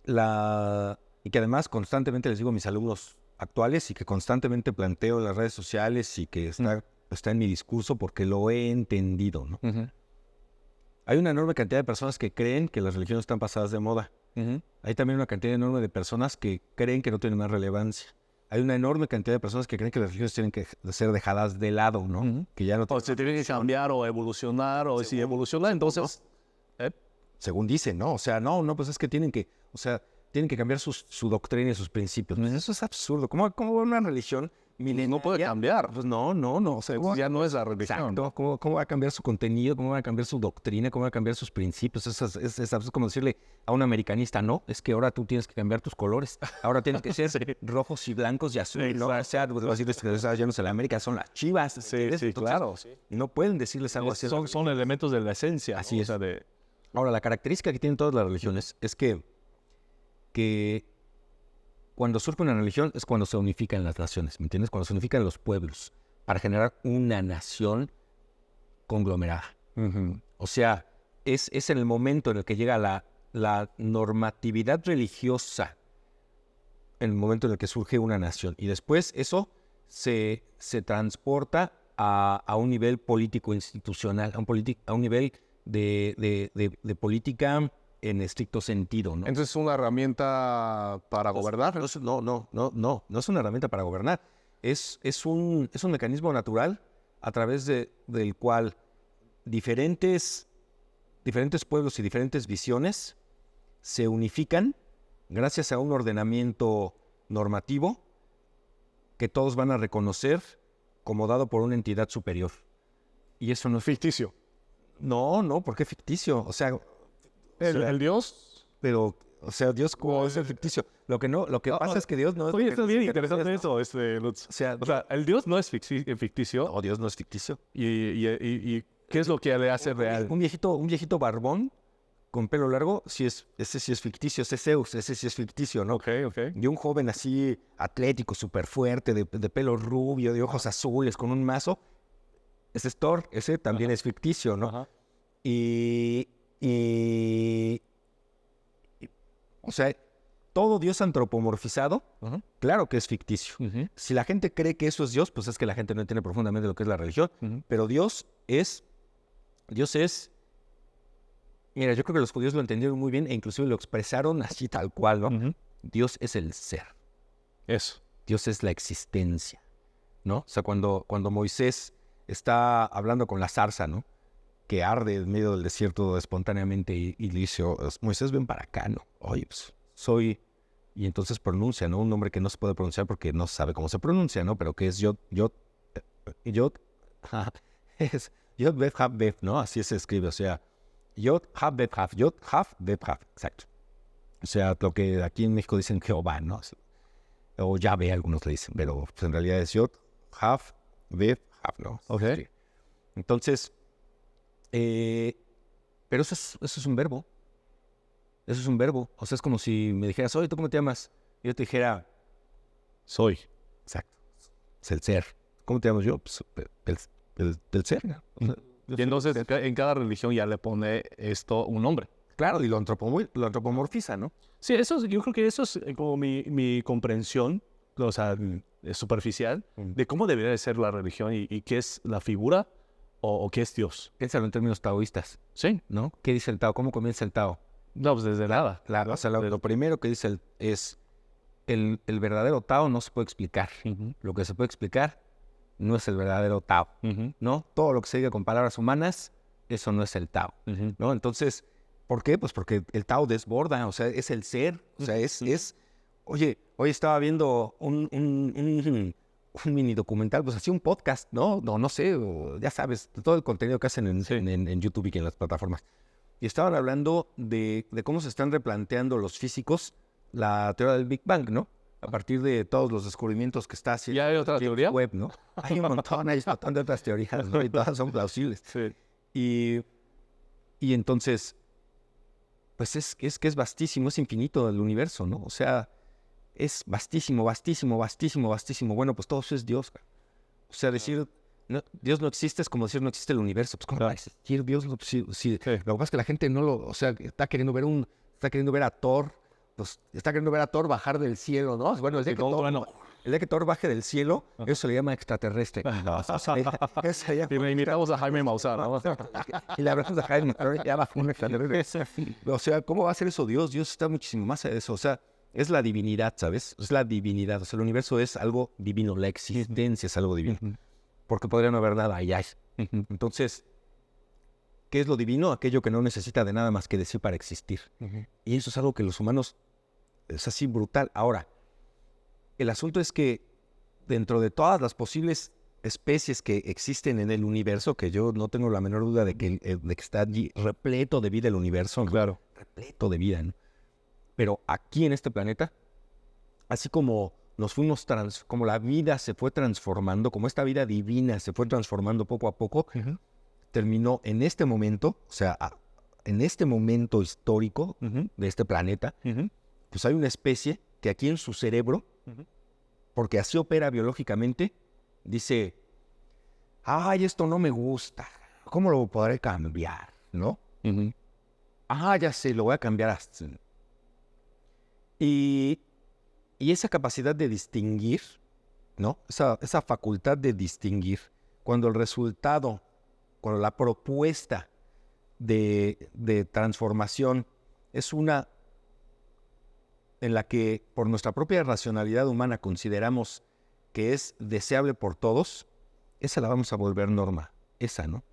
Y que además constantemente les digo a mis alumnos actuales y que constantemente planteo en las redes sociales y que está en mi discurso porque lo he entendido, ¿no? Hay una enorme cantidad de personas que creen que las religiones están pasadas de moda. Hay también una cantidad enorme de personas que creen que no tienen más relevancia. Hay una enorme cantidad de personas que creen que las religiones tienen que ser dejadas de lado, ¿no? Que ya no o se tienen que cambiar o evolucionar, o si evoluciona, entonces... Según dicen, ¿no? O sea, no, pues es que tienen que cambiar su doctrina y sus principios. Pues eso es absurdo. ¿Cómo una religión milenaria no puede cambiar? Pues no. O sea, ya no es la religión. Exacto. ¿Cómo va a cambiar su contenido? ¿Cómo va a cambiar su doctrina? ¿Cómo va a cambiar sus principios? Es como decirle a un americanista, no, es que ahora tú tienes que cambiar tus colores. Ahora tienes que ser rojos y blancos y azules. ¿No? O sea, pues, decirles que ya no es la América, son las Chivas. Sí, entonces, claro. No pueden decirles algo así. Son elementos de la esencia. Así ¿no? es. O sea, Ahora, la característica que tienen todas las religiones es que cuando surge una religión es cuando se unifican las naciones, ¿me entiendes? Cuando se unifican los pueblos para generar una nación conglomerada. O sea, es en el momento en el que llega la normatividad religiosa, en el momento en el que surge una nación. Y después eso se transporta a un nivel político institucional, a un nivel de política en estricto sentido, ¿no? Entonces, ¿es una herramienta para gobernar? No es una herramienta para gobernar. Es un mecanismo natural a través del cual diferentes pueblos y diferentes visiones se unifican gracias a un ordenamiento normativo que todos van a reconocer como dado por una entidad superior. Y eso no es Ficticio. No, ¿por qué ficticio? O sea, ¿El Dios? pero, o sea, Dios cómo es el ficticio. Lo que pasa es que Dios no es... Oye, está bien interesante ¿no? eso, Lutz. O sea, el Dios no es ficticio. no, Dios no es ficticio. ¿Y qué es lo que le hace real? Un viejito barbón con pelo largo, ese sí es ficticio, ese es Zeus, ese sí es ficticio, ¿no? Ok. Y un joven así atlético, súper fuerte, de pelo rubio, de ojos azules, con un mazo, ese es Thor, ese también es ficticio, ¿no? Ajá. O sea, todo Dios antropomorfizado, Ajá. claro que es ficticio. Uh-huh. Si la gente cree que eso es Dios, pues es que la gente no entiende profundamente lo que es la religión. Uh-huh. Pero Dios es... Mira, yo creo que los judíos lo entendieron muy bien e inclusive lo expresaron así tal cual, ¿no? Uh-huh. Dios es el ser. Eso. Dios es la existencia, ¿no? O sea, cuando Moisés está hablando con la zarza, ¿no? Que arde en medio del desierto espontáneamente y le dice, Moisés, ven para acá, ¿no? Oye, pues soy... Y entonces pronuncia, ¿no? Un nombre que no se puede pronunciar porque no sabe cómo se pronuncia, ¿no? Pero que es Yod, es Yod, Bef, Haf, Bef, ¿no? Así se escribe, o sea, Yod, Haf, Bef, Haf, Yod, Haf, Bef, Haf, exacto. O sea, lo que aquí en México dicen Jehová, ¿no? O Yahvé, algunos le dicen, pero pues, en realidad es Yod, Haf, Bef, Haf, ¿no? Ok. Sí. Entonces, pero eso es un verbo. Eso es un verbo. O sea, es como si me dijeras, oye, ¿tú cómo te llamas? Y yo te dijera, soy. Exacto. Es el ser. ¿Cómo te llamas yo? Pues, el ser. ¿No? Y entonces en cada religión ya le pone esto un nombre. Claro, y lo antropomorfiza, ¿no? Sí, yo creo que eso es como mi comprensión, o sea, superficial, de cómo debería de ser la religión y qué es la figura o qué es Dios. Piénsalo en términos taoístas, Sí. ¿no? ¿Qué dice el Tao? ¿Cómo comienza el Tao? No, pues desde nada. O sea, lo primero que dice es el verdadero Tao no se puede explicar. Uh-huh. Lo que se puede explicar no es el verdadero Tao, Uh-huh. ¿no? Todo lo que se diga con palabras humanas, eso no es el Tao, Uh-huh. ¿no? Entonces, ¿por qué? Pues porque el Tao desborda, o sea, es el ser, o sea, es... Oye, hoy estaba viendo un mini documental, pues así un podcast, ¿no? No sé, ya sabes, todo el contenido que hacen en YouTube y en las plataformas. Y estaban hablando de cómo se están replanteando los físicos la teoría del Big Bang, ¿no? A partir de todos los descubrimientos que está haciendo. ¿Ya hay otra teoría? Web, ¿no? Hay un montón de otras teorías, ¿no? Y todas son plausibles. Sí. Y entonces, pues es que es vastísimo, es infinito el universo, ¿no? O sea, es vastísimo, vastísimo, vastísimo, vastísimo. Bueno, pues todo eso es Dios. O sea, decir... No, Dios no existe es como decir no existe el universo. Pues, ¿cómo va a existir Dios? Lo que pasa es que la gente no lo... O sea, está queriendo ver a Thor. Pues, está queriendo ver a Thor bajar del cielo, ¿no? Bueno, el día que Thor baje del cielo, eso se le llama extraterrestre. Y le invitamos a Jaime Maussan, ¿no? Y le hablamos a Jaime Maussan, ya bajó un extraterrestre. O sea, ¿cómo va a ser eso Dios? Dios está muchísimo más allá de eso. O sea, es la divinidad, ¿sabes? Es la divinidad. O sea, el universo es algo divino. La existencia es algo divino. Porque podría no haber nada allá. Entonces, ¿qué es lo divino? Aquello que no necesita de nada más que decir para existir. Y eso es algo que los humanos es así brutal. Ahora, el asunto es que dentro de todas las posibles especies que existen en el universo, que yo no tengo la menor duda de que está allí repleto de vida el universo, claro, repleto de vida, ¿no? Pero aquí en este planeta, así como nos fuimos, como la vida se fue transformando, como esta vida divina se fue transformando poco a poco, terminó en este momento, o sea, en este momento histórico de este planeta, pues hay una especie que aquí en su cerebro, porque así opera biológicamente, dice, ay, esto no me gusta, ¿cómo lo podré cambiar? ¿No? Ya sé, lo voy a cambiar hasta... Y esa capacidad de distinguir, ¿no? Esa facultad de distinguir, cuando el resultado, cuando la propuesta de transformación es una en la que por nuestra propia racionalidad humana consideramos que es deseable por todos, esa la vamos a volver norma, esa, ¿no?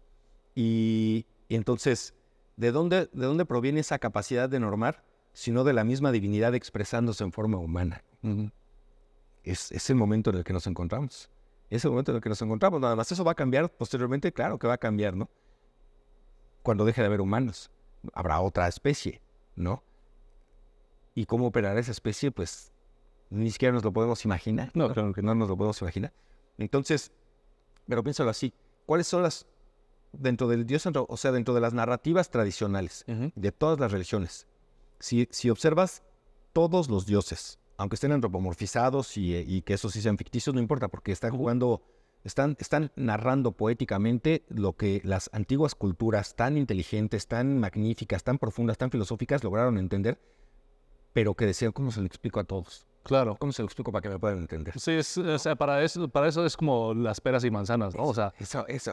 Y entonces, ¿de dónde proviene esa capacidad de normar? sino de la misma divinidad expresándose en forma humana. Es el momento en el que nos encontramos. Es el momento en el que nos encontramos. Nada más eso va a cambiar posteriormente, claro que va a cambiar, ¿no? Cuando deje de haber humanos, habrá otra especie, ¿no? ¿Y cómo operará esa especie? Pues ni siquiera nos lo podemos imaginar. No, claro que no nos lo podemos imaginar. Entonces, pero piénsalo así. ¿Cuáles son dentro del Dios, o sea, dentro de las narrativas tradicionales de todas las religiones? Si observas todos los dioses, aunque estén antropomorfizados y que esos sí sean ficticios, no importa, porque están jugando, están narrando poéticamente lo que las antiguas culturas tan inteligentes, tan magníficas, tan profundas, tan filosóficas lograron entender, pero que decían, ¿cómo se lo explico a todos? Claro. ¿Cómo se lo explico para que me puedan entender? Sí, o sea, para eso es como las peras y manzanas, ¿no? O sea,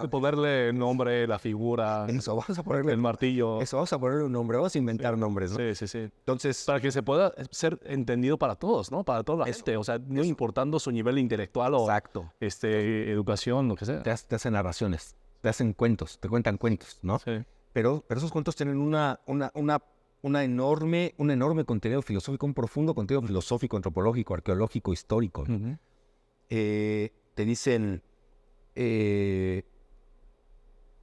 ponerle nombre, la figura, vamos a ponerle el martillo. Eso, vamos a ponerle un nombre, vamos a inventar nombres, ¿no? Sí. Entonces, para que se pueda ser entendido para todos, ¿no? Para toda la gente, o sea, no importando su nivel intelectual o educación, lo que sea. Te hacen narraciones, te hacen cuentos, te cuentan cuentos, ¿no? Sí. Pero esos cuentos tienen un enorme contenido filosófico, un profundo contenido filosófico, antropológico, arqueológico, histórico. Te dicen,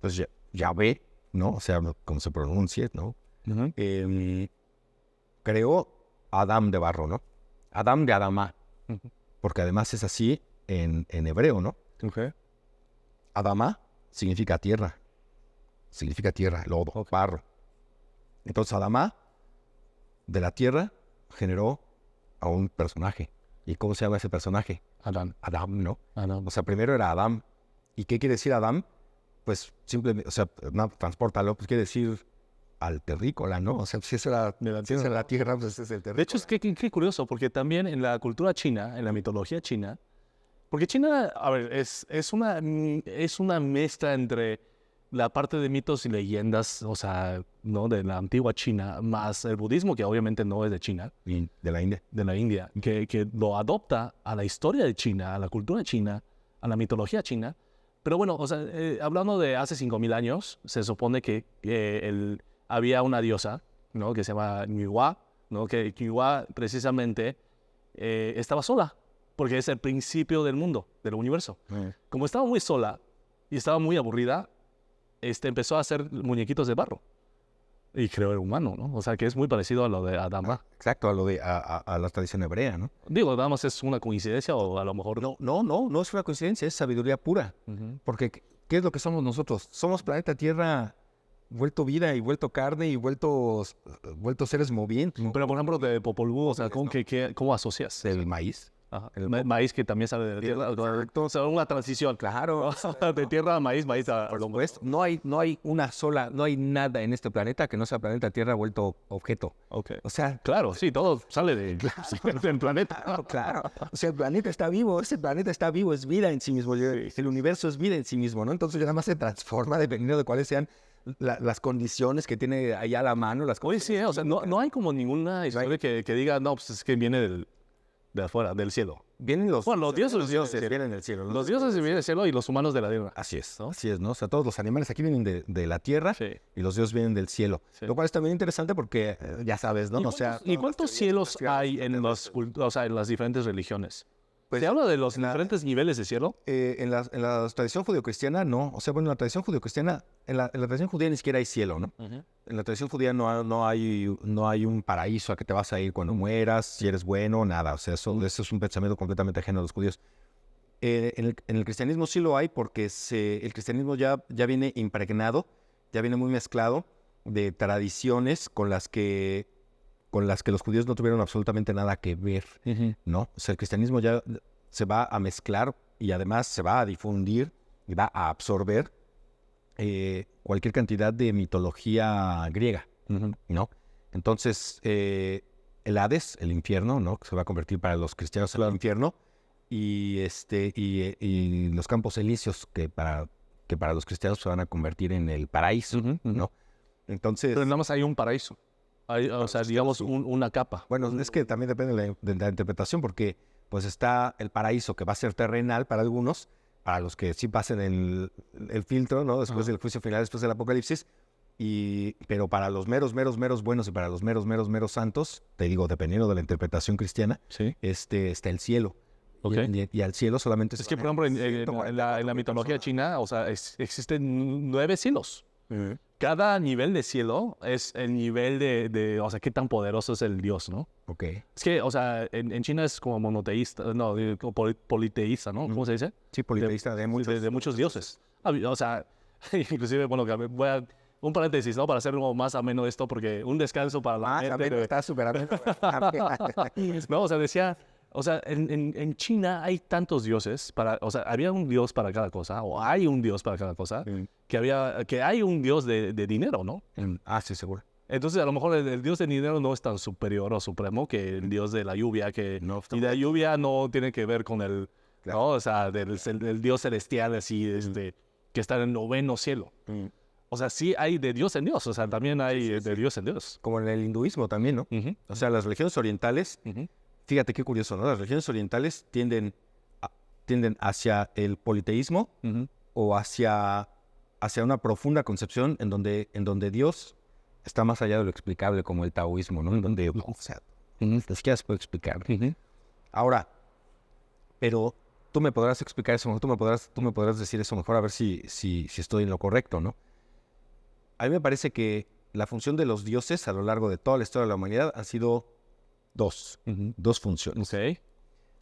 pues Yahvé, ¿no? O sea, como se pronuncie, ¿no? Creó a Adán de barro, ¿no? Adán de Adamá, porque además es así en hebreo, ¿no? Adamá significa tierra, lodo, barro. Entonces Adamá, de la tierra, generó a un personaje. ¿Y cómo se llama ese personaje? Adán, ¿no? Adán. O sea, primero era Adán. ¿Y qué quiere decir Adán? Pues simplemente, o sea, no, transpórtalo, pues quiere decir al terrícola, ¿no? O sea, si eso era de la tierra, pues ese es el terrícola. De hecho, es qué curioso, porque también en la cultura china, en la mitología china, porque China, a ver, es una mezcla entre la parte de mitos y leyendas, o sea, ¿no? De la antigua China, más el budismo, que obviamente no es de China. Y de la India. De la India, que lo adopta a la historia de China, a la cultura china, a la mitología china. Pero bueno, o sea, hablando de hace 5,000 años, se supone que había una diosa, ¿no? Que se llama Nuwa, ¿no? Que Nuwa precisamente estaba sola, porque es el principio del mundo, del universo. Como estaba muy sola y estaba muy aburrida, empezó a hacer muñequitos de barro y creó el humano, ¿no? O sea, que es muy parecido a lo de Adán. Exacto, a la tradición hebrea, ¿no? Digo, nada más es una coincidencia o a lo mejor... No es una coincidencia, es sabiduría pura. Porque, ¿qué es lo que somos nosotros? Somos planeta Tierra vuelto vida y vuelto carne y vuelto seres movientes. Pero, por ejemplo, de Popol Vuh, o sea, ¿cómo asocias? El maíz. Ajá. El maíz que también sale de la tierra. Correcto. O sea, una transición. Claro. De tierra a maíz a por supuesto. No hay nada en este planeta que no sea planeta Tierra vuelto objeto. Okay. O sea, claro, sí, todo sale del planeta. Claro. O sea, el planeta está vivo, ese planeta está vivo, es vida en sí mismo. El universo es vida en sí mismo, ¿no? Entonces ya nada más se transforma dependiendo de cuáles sean las condiciones que tiene allá a la mano. Oye, sí, o sea, no hay como ninguna historia que diga, no, pues es que viene de afuera, del cielo. Vienen los dioses vienen del cielo. Los dioses vienen del cielo y los humanos de la tierra. Así es, ¿no? Así es, ¿no? O sea, todos los animales aquí vienen de la tierra y los dioses vienen del cielo. Sí. Lo cual es también interesante porque, ya sabes, ¿no? ¿Y cuántos cielos hay en las diferentes religiones? Pues, ¿se habla de los diferentes niveles de cielo? En la tradición judeocristiana, no. O sea, bueno, en la tradición judeocristiana, en la tradición judía ni siquiera hay cielo, ¿no? En la tradición judía no hay un paraíso a que te vas a ir cuando mueras, si eres bueno, nada. O sea, eso es un pensamiento completamente ajeno a los judíos. En el cristianismo sí lo hay porque el cristianismo ya viene impregnado, ya viene muy mezclado de tradiciones con las que los judíos no tuvieron absolutamente nada que ver, ¿no? O sea, el cristianismo ya se va a mezclar y además se va a difundir y va a absorber cualquier cantidad de mitología griega, ¿no? Entonces, el Hades, el infierno, ¿no? Que se va a convertir para los cristianos en el infierno, y los campos elíseos que para los cristianos se van a convertir en el paraíso, ¿no? Entonces... Pero nada más hay un paraíso. O sea, digamos, una capa. Bueno, es que también depende de la interpretación, porque pues está el paraíso que va a ser terrenal para algunos, para los que sí pasen el filtro, ¿no? Después del juicio final, después del apocalipsis, Pero para los meros buenos y para los meros santos, te digo, dependiendo de la interpretación cristiana, Sí. Está el cielo. Ok. Y al cielo solamente Es que, por ejemplo, en la mitología china, o sea, existen 9 cielos. Cada nivel de cielo es el nivel o sea, qué tan poderoso es el dios, ¿no? Ok. Es que, o sea, en China es como monoteísta, no, como politeísta, ¿no? ¿Cómo se dice? Sí, politeísta de muchos dioses. O sea, inclusive, bueno, voy a... Un paréntesis, ¿no? Para hacer como más ameno esto, porque un descanso para la mente. Está súper ameno. No, o sea, decía... O sea, en China hay tantos dioses o sea, había un dios para cada cosa, o hay un dios para cada cosa, que hay un dios de dinero, ¿no? Sí, seguro. Entonces, a lo mejor el dios de dinero no es tan superior o supremo que el dios de la lluvia, y la lluvia no tiene que ver con el, Claro. ¿no? O sea, del dios celestial, así, que está en el 9º cielo. O sea, sí hay de Dios en Dios, o sea, también hay de Dios en Dios. Como en el hinduismo también, ¿no? O sea, las religiones orientales, fíjate qué curioso, ¿no? Las religiones orientales tienden hacia el politeísmo o hacia una profunda concepción en donde Dios está más allá de lo explicable, como el taoísmo, ¿no? En donde, o sea, ni siquiera se puede explicar. Ahora, pero tú me podrás explicar eso mejor, tú me podrás decir eso mejor, a ver si estoy en lo correcto, ¿no? A mí me parece que la función de los dioses a lo largo de toda la historia de la humanidad han sido dos funciones. Ok.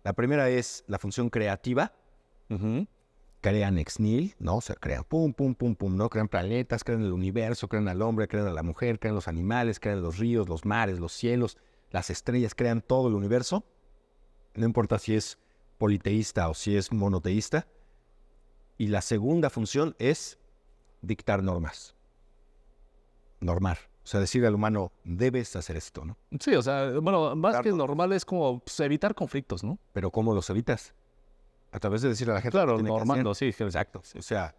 La primera es la función creativa. Crean ex nihil, ¿no? O sea, crean pum, ¿no? Crean planetas, crean el universo, crean al hombre, crean a la mujer, crean los animales, crean los ríos, los mares, los cielos, las estrellas, crean todo el universo. No importa si es politeísta o si es monoteísta. Y la segunda función es dictar normas. Normar. O sea, decirle al humano, debes hacer esto, ¿no? Sí, o sea, bueno, más que normal es como pues, evitar conflictos, ¿no? Pero ¿cómo los evitas? A través de decirle a la gente... Claro, normando, sí. Exacto. O sea...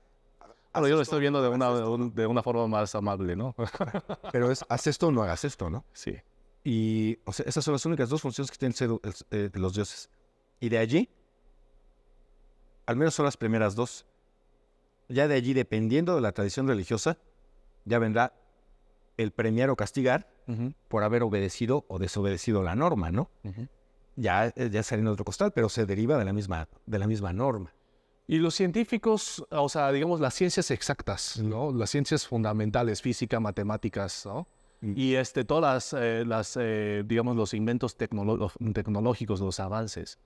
Bueno, yo lo estoy viendo de una forma más amable, ¿no? Pero haz esto o no hagas esto, ¿no? Sí. Y, o sea, esas son las únicas dos funciones que tienen los dioses. Y de allí, al menos son las primeras dos. Ya de allí, dependiendo de la tradición religiosa, ya vendrá el premiar o castigar por haber obedecido o desobedecido la norma, ¿no? Ya sale en otro costal, pero se deriva de la misma norma. Y los científicos, o sea, digamos, las ciencias exactas, ¿no? Las ciencias fundamentales, física, matemáticas, ¿no? Y todas digamos, los inventos tecnológicos, los avances.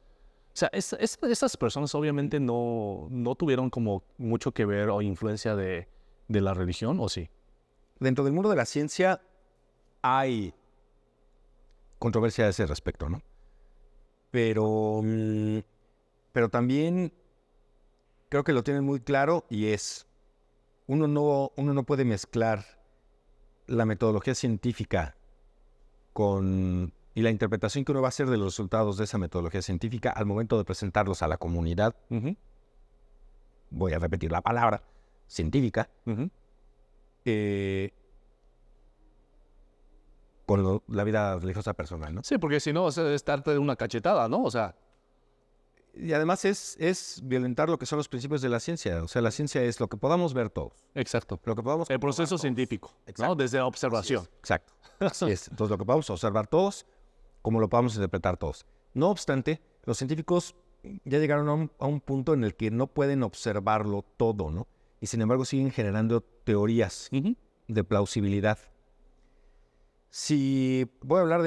O sea, esas personas obviamente no tuvieron como mucho que ver o influencia de la religión, ¿o sí? Dentro del mundo de la ciencia hay controversia a ese respecto, ¿no? Pero también creo que lo tienen muy claro y uno no puede mezclar la metodología científica y la interpretación que uno va a hacer de los resultados de esa metodología científica al momento de presentarlos a la comunidad. Voy a repetir la palabra, científica, con la vida religiosa personal, ¿no? Sí, porque si no, es darte de una cachetada, ¿no? O sea... Y además es violentar lo que son los principios de la ciencia. O sea, la ciencia es lo que podamos ver todos. Exacto. Lo que podamos el proceso todos. Científico, Exacto. ¿no? Desde la observación. Exacto. Así es. Entonces, lo que podamos observar todos, como lo podamos interpretar todos. No obstante, los científicos ya llegaron a un punto en el que no pueden observarlo todo, ¿no? Y sin embargo siguen generando teorías de plausibilidad. Si voy a hablar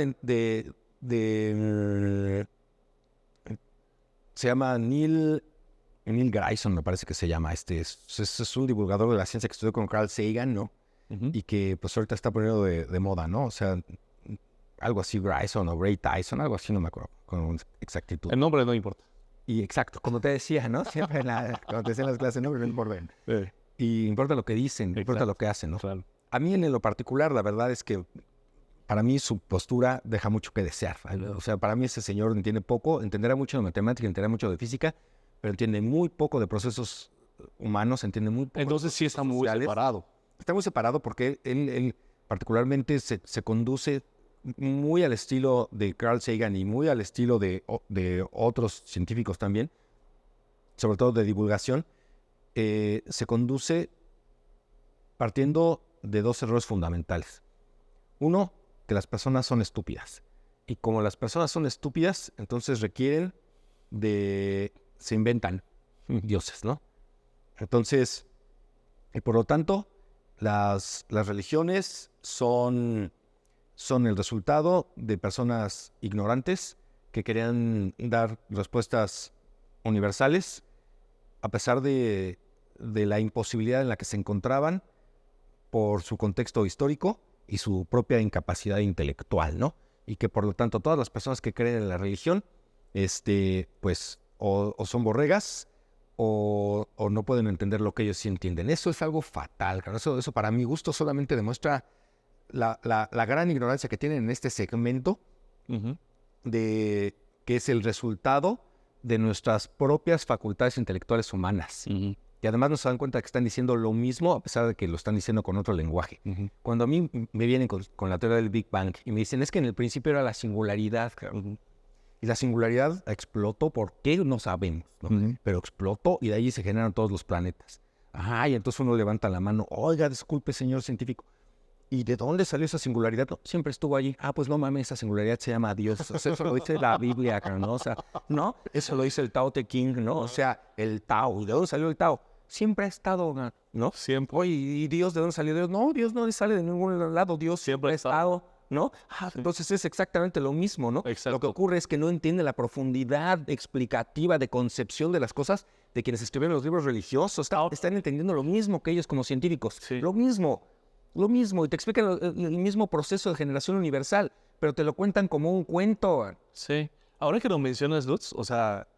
se llama Neil Grayson, me parece que se llama. Es un divulgador de la ciencia que estudió con Carl Sagan, ¿no? Y que pues ahorita está poniendo de moda, ¿no? O sea, algo así, Grayson o Ray Tyson, algo así, no me acuerdo con exactitud. El nombre no importa. Y exacto, como te decía, ¿no? Siempre cuando te decían las clases, no importa. Y importa lo que dicen, importa lo que hacen, ¿no? Claro. A mí en lo particular, la verdad es que para mí su postura deja mucho que desear. O sea, para mí ese señor entiende poco, entenderá mucho de matemática, entenderá mucho de física, pero entiende muy poco de procesos humanos, entiende muy poco. Entonces sí está muy separado. Está muy separado porque él particularmente se conduce muy al estilo de Carl Sagan y muy al estilo de otros científicos también, sobre todo de divulgación. Se conduce partiendo de dos errores fundamentales. Uno, que las personas son estúpidas. Y como las personas son estúpidas, entonces se inventan dioses, ¿no? Entonces, y por lo tanto, las religiones son el resultado de personas ignorantes que querían dar respuestas universales a pesar de la imposibilidad en la que se encontraban por su contexto histórico y su propia incapacidad intelectual, ¿no? Y que por lo tanto todas las personas que creen en la religión, pues o son borregas o no pueden entender lo que ellos sí entienden. Eso es algo fatal, claro. Eso para mi gusto solamente demuestra la gran ignorancia que tienen en este segmento de que es el resultado de nuestras propias facultades intelectuales humanas. Y además no se dan cuenta que están diciendo lo mismo a pesar de que lo están diciendo con otro lenguaje. Cuando a mí me vienen con la teoría del Big Bang y me dicen, es que en el principio era la singularidad, y la singularidad explotó, ¿por qué? No sabemos, ¿no? Pero explotó y de ahí se generan todos los planetas. Y entonces uno levanta la mano, oiga, disculpe, señor científico, ¿y de dónde salió esa singularidad? No, siempre estuvo allí. Pues no mames, esa singularidad se llama Dios. O sea, eso lo dice la Biblia, ¿no? O sea, no, eso lo dice el Tao Te Ching, ¿no? O sea, el Tao. ¿De dónde salió el Tao? Siempre ha estado, ¿no? Siempre. Oye, ¿y Dios de dónde salió Dios? No, Dios no sale de ningún lado. Dios siempre ha estado, ¿no? Entonces es exactamente lo mismo, ¿no? Exacto. Lo que ocurre es que no entiende la profundidad explicativa de concepción de las cosas de quienes escribieron los libros religiosos. Están entendiendo lo mismo que ellos como científicos. Sí. Lo mismo, y te explican el mismo proceso de generación universal, pero te lo cuentan como un cuento. Sí. Ahora que lo mencionas, Lutz, o sea,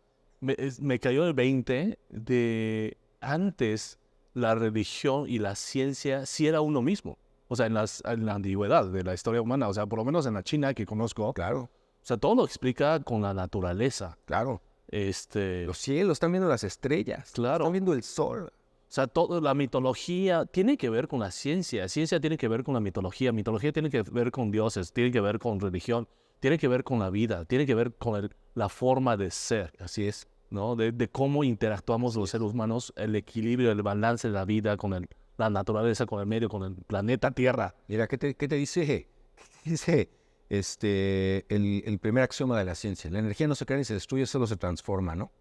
me cayó el 20 de antes la religión y la ciencia sí era uno mismo. O sea, en la antigüedad de la historia humana, o sea, por lo menos en la China que conozco. Claro. O sea, todo lo explica con la naturaleza. Claro. Los cielos, están viendo las estrellas. Claro. Están viendo el sol. O sea, toda la mitología tiene que ver con la ciencia. Ciencia tiene que ver con la mitología. Mitología tiene que ver con dioses. Tiene que ver con religión. Tiene que ver con la vida. Tiene que ver con la forma de ser. Así es. ¿No? De cómo interactuamos los seres humanos, el equilibrio, el balance de la vida con la naturaleza, con el medio, con el planeta Tierra. Mira, ¿qué te dice? Dice el primer axioma de la ciencia. La energía no se crea ni se destruye, solo se transforma, ¿no?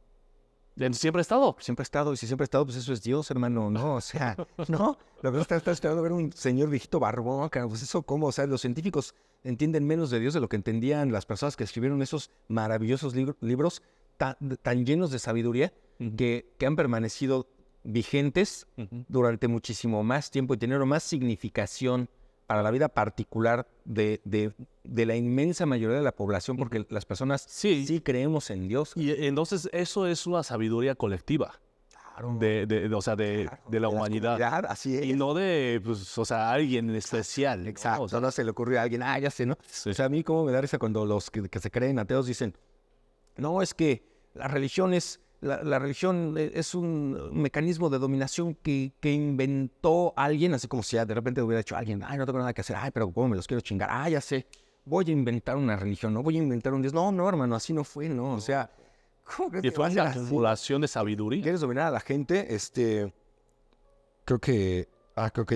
Siempre ha estado. Siempre ha estado, y si siempre ha estado, pues eso es Dios, hermano, ¿no? O sea, ¿no? Lo que estás esperando ver un señor viejito barbón, pues eso, ¿cómo? O sea, los científicos entienden menos de Dios de lo que entendían las personas que escribieron esos maravillosos libros tan llenos de sabiduría que han permanecido vigentes durante muchísimo más tiempo y teniendo más significación para la vida particular de la inmensa mayoría de la población, porque las personas sí creemos en Dios. Y entonces eso es una sabiduría colectiva. Claro. De la humanidad. Así es. Y no de, pues, o sea, alguien especial. Exacto. ¿No? O sea, no se le ocurrió a alguien, ya sé, ¿no? Sí. O sea, a mí cómo me da risa cuando los que se creen ateos dicen, no, es que la religión es un mecanismo de dominación que inventó alguien, así como si ya de repente hubiera dicho alguien, no tengo nada que hacer, pero cómo me los quiero chingar, ya sé, voy a inventar una religión, no voy a inventar un Dios. No, hermano, así no fue, ¿no? O sea, ¿cómo crees y que fue va a ser una así? acumulación de sabiduría. ¿Quieres dominar a la gente? Creo que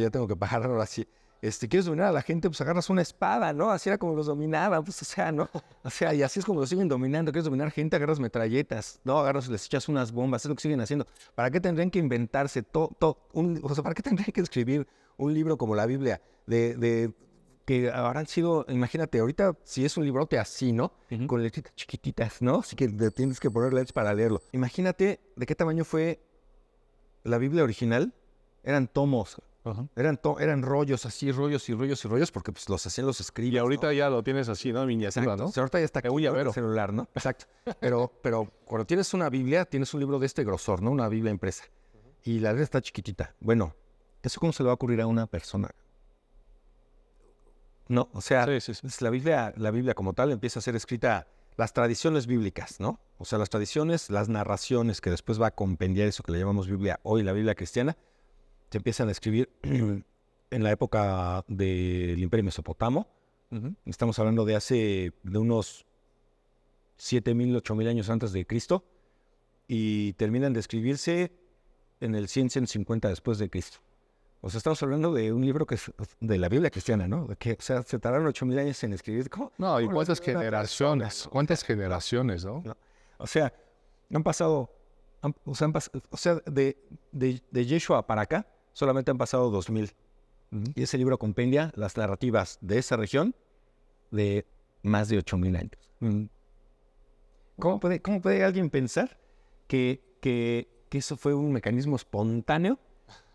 ya tengo que bajar ahora sí. ¿Quieres dominar a la gente? Pues agarras una espada, ¿no? Así era como los dominaban, pues, o sea, ¿no? O sea, y así es como los siguen dominando. ¿Quieres dominar gente? Agarras metralletas, ¿no? Les echas unas bombas, es lo que siguen haciendo. ¿Para qué tendrían que inventarse o sea, ¿para qué tendrían que escribir un libro como la Biblia que habrán sido, imagínate, ahorita si es un librote así, ¿no? Con letritas chiquititas, ¿no? Así que tienes que poner LEDs para leerlo. Imagínate de qué tamaño fue la Biblia original. Eran tomos. Eran rollos así, rollos y rollos y rollos, porque pues los hacían los escribas. Y ahorita ¿no? ya lo tienes así, ¿no? Miniatura, ¿no? O sea, ahorita ya está aquí el celular, ¿no? Exacto. Pero cuando tienes una Biblia, tienes un libro de este grosor, ¿no? Una Biblia impresa. Y la letra está chiquitita. Bueno, ¿eso cómo se le va a ocurrir a una persona? No, o sea, Sí. la Biblia como tal empieza a ser escrita, las tradiciones bíblicas, ¿no? O sea, las tradiciones, las narraciones, que después va a compendiar eso que le llamamos Biblia hoy, la Biblia cristiana, se empiezan a escribir en la época del Imperio Mesopotamo. Estamos hablando de unos 7,000, 8,000 años antes de Cristo, y terminan de escribirse en el 100, 150 después de Cristo. O sea, estamos hablando de un libro que es de la Biblia cristiana, ¿no? Que, o sea, se tardaron 8,000 años en escribir. ¿Cómo? No, y ¿Cómo cuántas escribe una generaciones, persona, no? cuántas generaciones, ¿no? No. O sea, han pasado, de Yeshua para acá, solamente han pasado 2,000. Y ese libro compendia las narrativas de esa región de más de 8,000 años. ¿Cómo puede alguien pensar que eso fue un mecanismo espontáneo?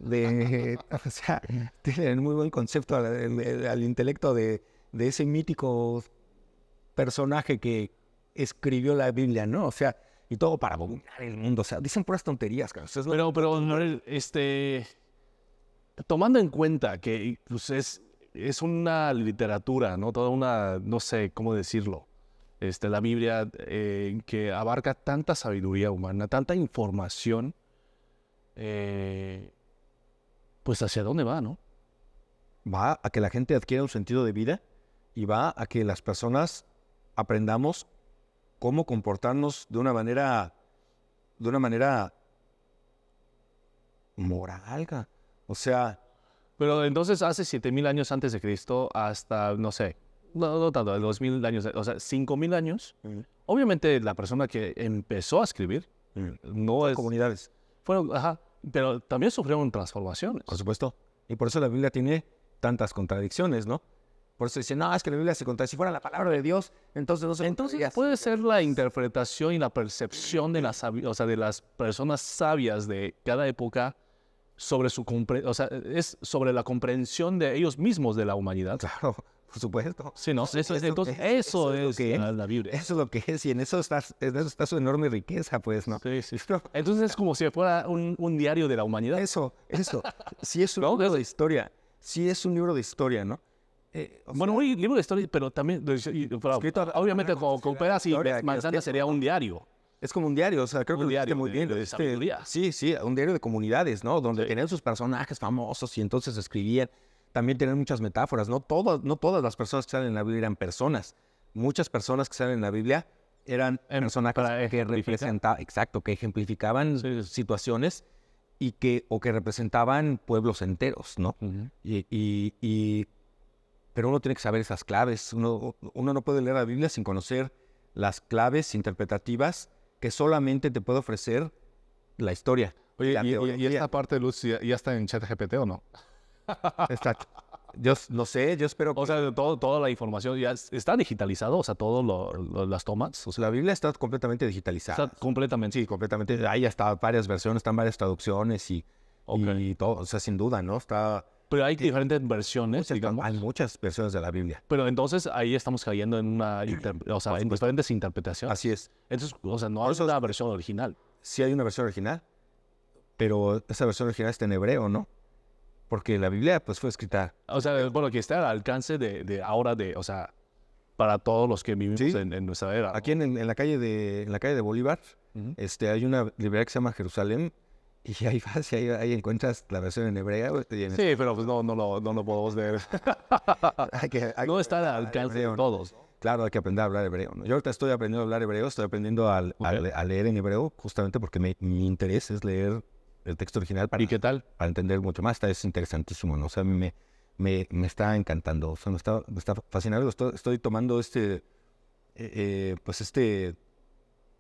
O sea, tienen muy buen concepto al intelecto de ese mítico personaje que escribió la Biblia, ¿no? O sea, y todo para dominar el mundo. O sea, dicen puras tonterías, cabrón. Pero Noel, tomando en cuenta que pues, es una literatura, ¿no? Toda una, no sé cómo decirlo, la Biblia que abarca tanta sabiduría humana, tanta información, pues ¿hacia dónde va, no? Va a que la gente adquiera un sentido de vida y va a que las personas aprendamos cómo comportarnos de una manera moral. O sea, Pero entonces hace 7,000 años antes de Cristo hasta, no sé, no tanto, 2,000 años, o sea, 5,000 años. Obviamente la persona que empezó a escribir no es... comunidades, Fueron, ajá, pero también sufrieron transformaciones. por supuesto. Y por eso la Biblia tiene tantas contradicciones, ¿no? Por eso dicen, no, es que la Biblia se contradice. Si fuera la palabra de Dios, entonces no se Entonces puede ser la interpretación y la percepción de de las personas sabias de cada época sobre es sobre la comprensión de ellos mismos de la humanidad. Claro, por supuesto. Sí, ¿no? Eso es lo que es la Biblia. Eso es lo que es, y en eso está su enorme riqueza, pues, ¿no? Sí, sí. Entonces es como si fuera un diario de la humanidad. Eso. Sí es un libro de historia. Sí es un libro de historia, ¿no? Bueno, un libro de historia, pero también, obviamente, con peras y manzanas sería un diario. Es como un diario, o sea, creo que lo dijiste muy bien. De sabiduría. Sí, un diario de comunidades, ¿no? Donde tenían sus personajes famosos y entonces escribían. También tenían muchas metáforas, ¿no? No todas las personas que salen en la Biblia eran personas. Muchas personas que salen en la Biblia eran personajes que representaban, que ejemplificaban situaciones o que representaban pueblos enteros, ¿no? Pero uno tiene que saber esas claves. Uno no puede leer la Biblia sin conocer las claves interpretativas que solamente te puede ofrecer la historia. Oye, y esta parte de Luz ya está en ChatGPT o no? Exacto. Yo no sé, yo espero que... O sea, toda la información ya está digitalizado, o sea, las tomas. O sea, la Biblia está completamente digitalizada. Está completamente. Sí, completamente. Hay hasta varias versiones, están varias traducciones y todo. O sea, sin duda, ¿no? Pero hay diferentes versiones, digamos. Hay muchas versiones de la Biblia. Pero entonces ahí estamos cayendo en en diferentes interpretaciones. Así es. Entonces, o sea, no hay una versión original. Sí hay una versión original, pero esa versión original está en hebreo, ¿no? Porque la Biblia, pues, fue escrita. O sea, bueno, que está al alcance de ahora, o sea, para todos los que vivimos en nuestra era, ¿no? Aquí en la calle de Bolívar, hay una librería que se llama Jerusalén, y ahí vas y ahí encuentras la versión en hebreo. Sí, pero pues no lo podemos ver. No está al alcance de todos. Claro, hay que aprender a hablar hebreo, ¿no? Yo ahorita estoy aprendiendo a hablar hebreo, estoy aprendiendo a leer en hebreo, justamente porque mi interés es leer el texto original ¿Y qué tal? para entender mucho más. Es interesantísimo, ¿no? O sea, a mí me está encantando, o sea, me está fascinando. Estoy tomando este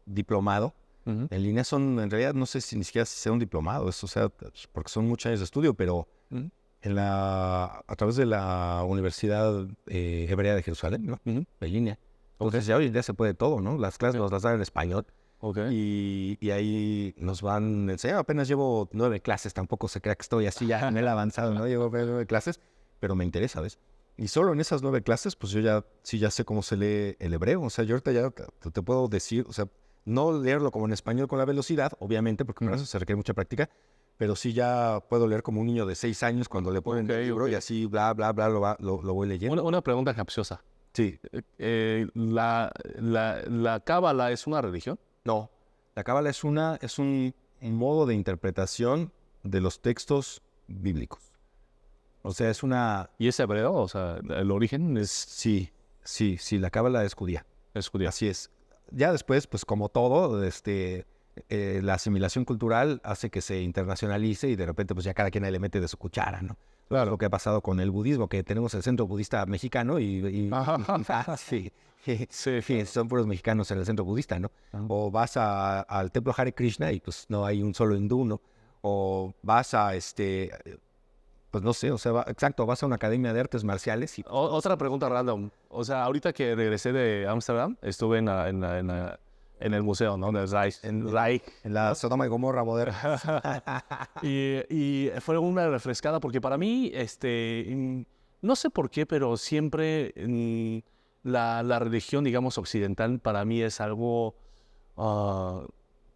diplomado en línea. En realidad, no sé si ni siquiera sea un diplomado, o sea, porque son muchos años de estudio, pero a través de la Universidad Hebrea de Jerusalén, ¿no? En línea. Entonces ya hoy en día se puede todo, ¿no? Las clases nos las dan en español. Y ahí nos van enseñando. Apenas llevo 9 clases, tampoco se crea que estoy así ya en el avanzado, ¿no? Llevo 9 clases, pero me interesa, ¿ves? Y solo en esas 9 clases, pues yo ya sé cómo se lee el hebreo. O sea, yo ahorita ya te puedo decir, o sea, no leerlo como en español con la velocidad, obviamente, porque para eso se requiere mucha práctica, pero sí ya puedo leer como un niño de 6 años cuando le ponen el libro y así, bla, bla, bla, lo voy leyendo. Una pregunta capciosa. Sí. ¿La cábala es una religión? No, la cábala es un modo de interpretación de los textos bíblicos. O sea, es una... ¿Y es hebreo? O sea, ¿el origen es...? Sí, la cábala es judía. Es judía. Así es. Ya después, pues como todo, La asimilación cultural hace que se internacionalice y de repente pues ya cada quien ahí le mete de su cuchara, ¿no? Claro. Lo que ha pasado con el budismo, que tenemos el centro budista mexicano sí, son puros mexicanos en el centro budista, ¿no? O vas al templo Hare Krishna y pues no hay un solo hindú, ¿no? O vas a pues no sé, o sea, vas a una academia de artes marciales y... Otra pregunta random. O sea, ahorita que regresé de Ámsterdam, estuve en el museo, ¿no? Del Reich. En la Sodoma y Gomorra moderna. y fue una refrescada porque para mí, no sé por qué, pero siempre la religión, digamos, occidental, para mí es algo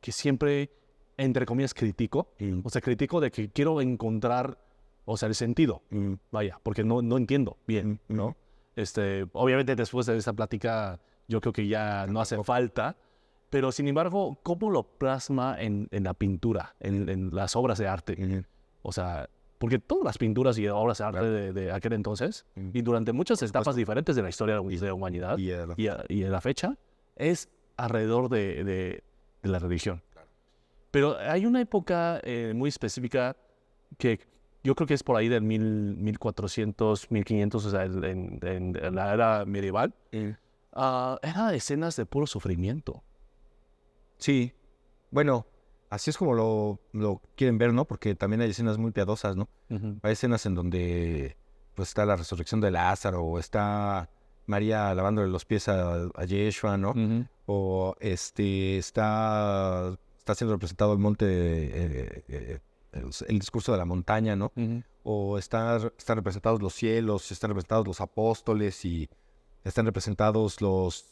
que siempre, entre comillas, critico. O sea, critico de que quiero encontrar, o sea, el sentido. Vaya, porque no entiendo bien, ¿no? Obviamente después de esta plática, yo creo que ya no hace falta. Pero, sin embargo, ¿cómo lo plasma en la pintura, en las obras de arte? O sea, porque todas las pinturas y obras de arte de aquel entonces, y durante muchas etapas diferentes de la historia de la humanidad y de la fecha, es alrededor de la religión. Claro. Pero hay una época muy específica que yo creo que es por ahí del 1400, 1500, o sea, en la era medieval. Era escenas de puro sufrimiento. Sí, bueno, así es como lo quieren ver, ¿no? Porque también hay escenas muy piadosas, ¿no? Hay escenas en donde pues está la resurrección de Lázaro, o está María lavándole los pies a Yeshua, ¿no? O está siendo representado el monte, el discurso de la montaña, ¿no? O están representados los cielos, están representados los apóstoles y están representados los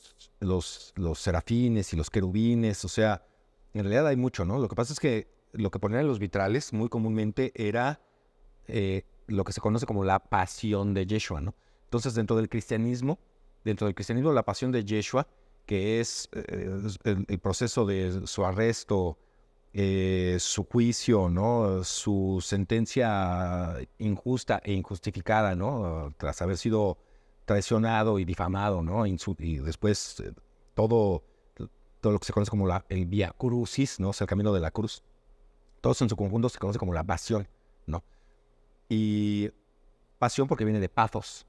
serafines y los querubines. O sea, en realidad hay mucho, ¿no? Lo que pasa es que lo que ponían en los vitrales muy comúnmente era lo que se conoce como la pasión de Yeshua, ¿no? Entonces, dentro del cristianismo, la pasión de Yeshua, que es el proceso de su arresto, su juicio, ¿no? Su sentencia injusta e injustificada, ¿no? Tras haber sido traicionado y difamado, ¿no? Y después todo lo que se conoce como el Via Crucis, ¿no? O sea, el camino de la cruz. Todo eso en su conjunto se conoce como la pasión, ¿no? Y pasión porque viene de pathos,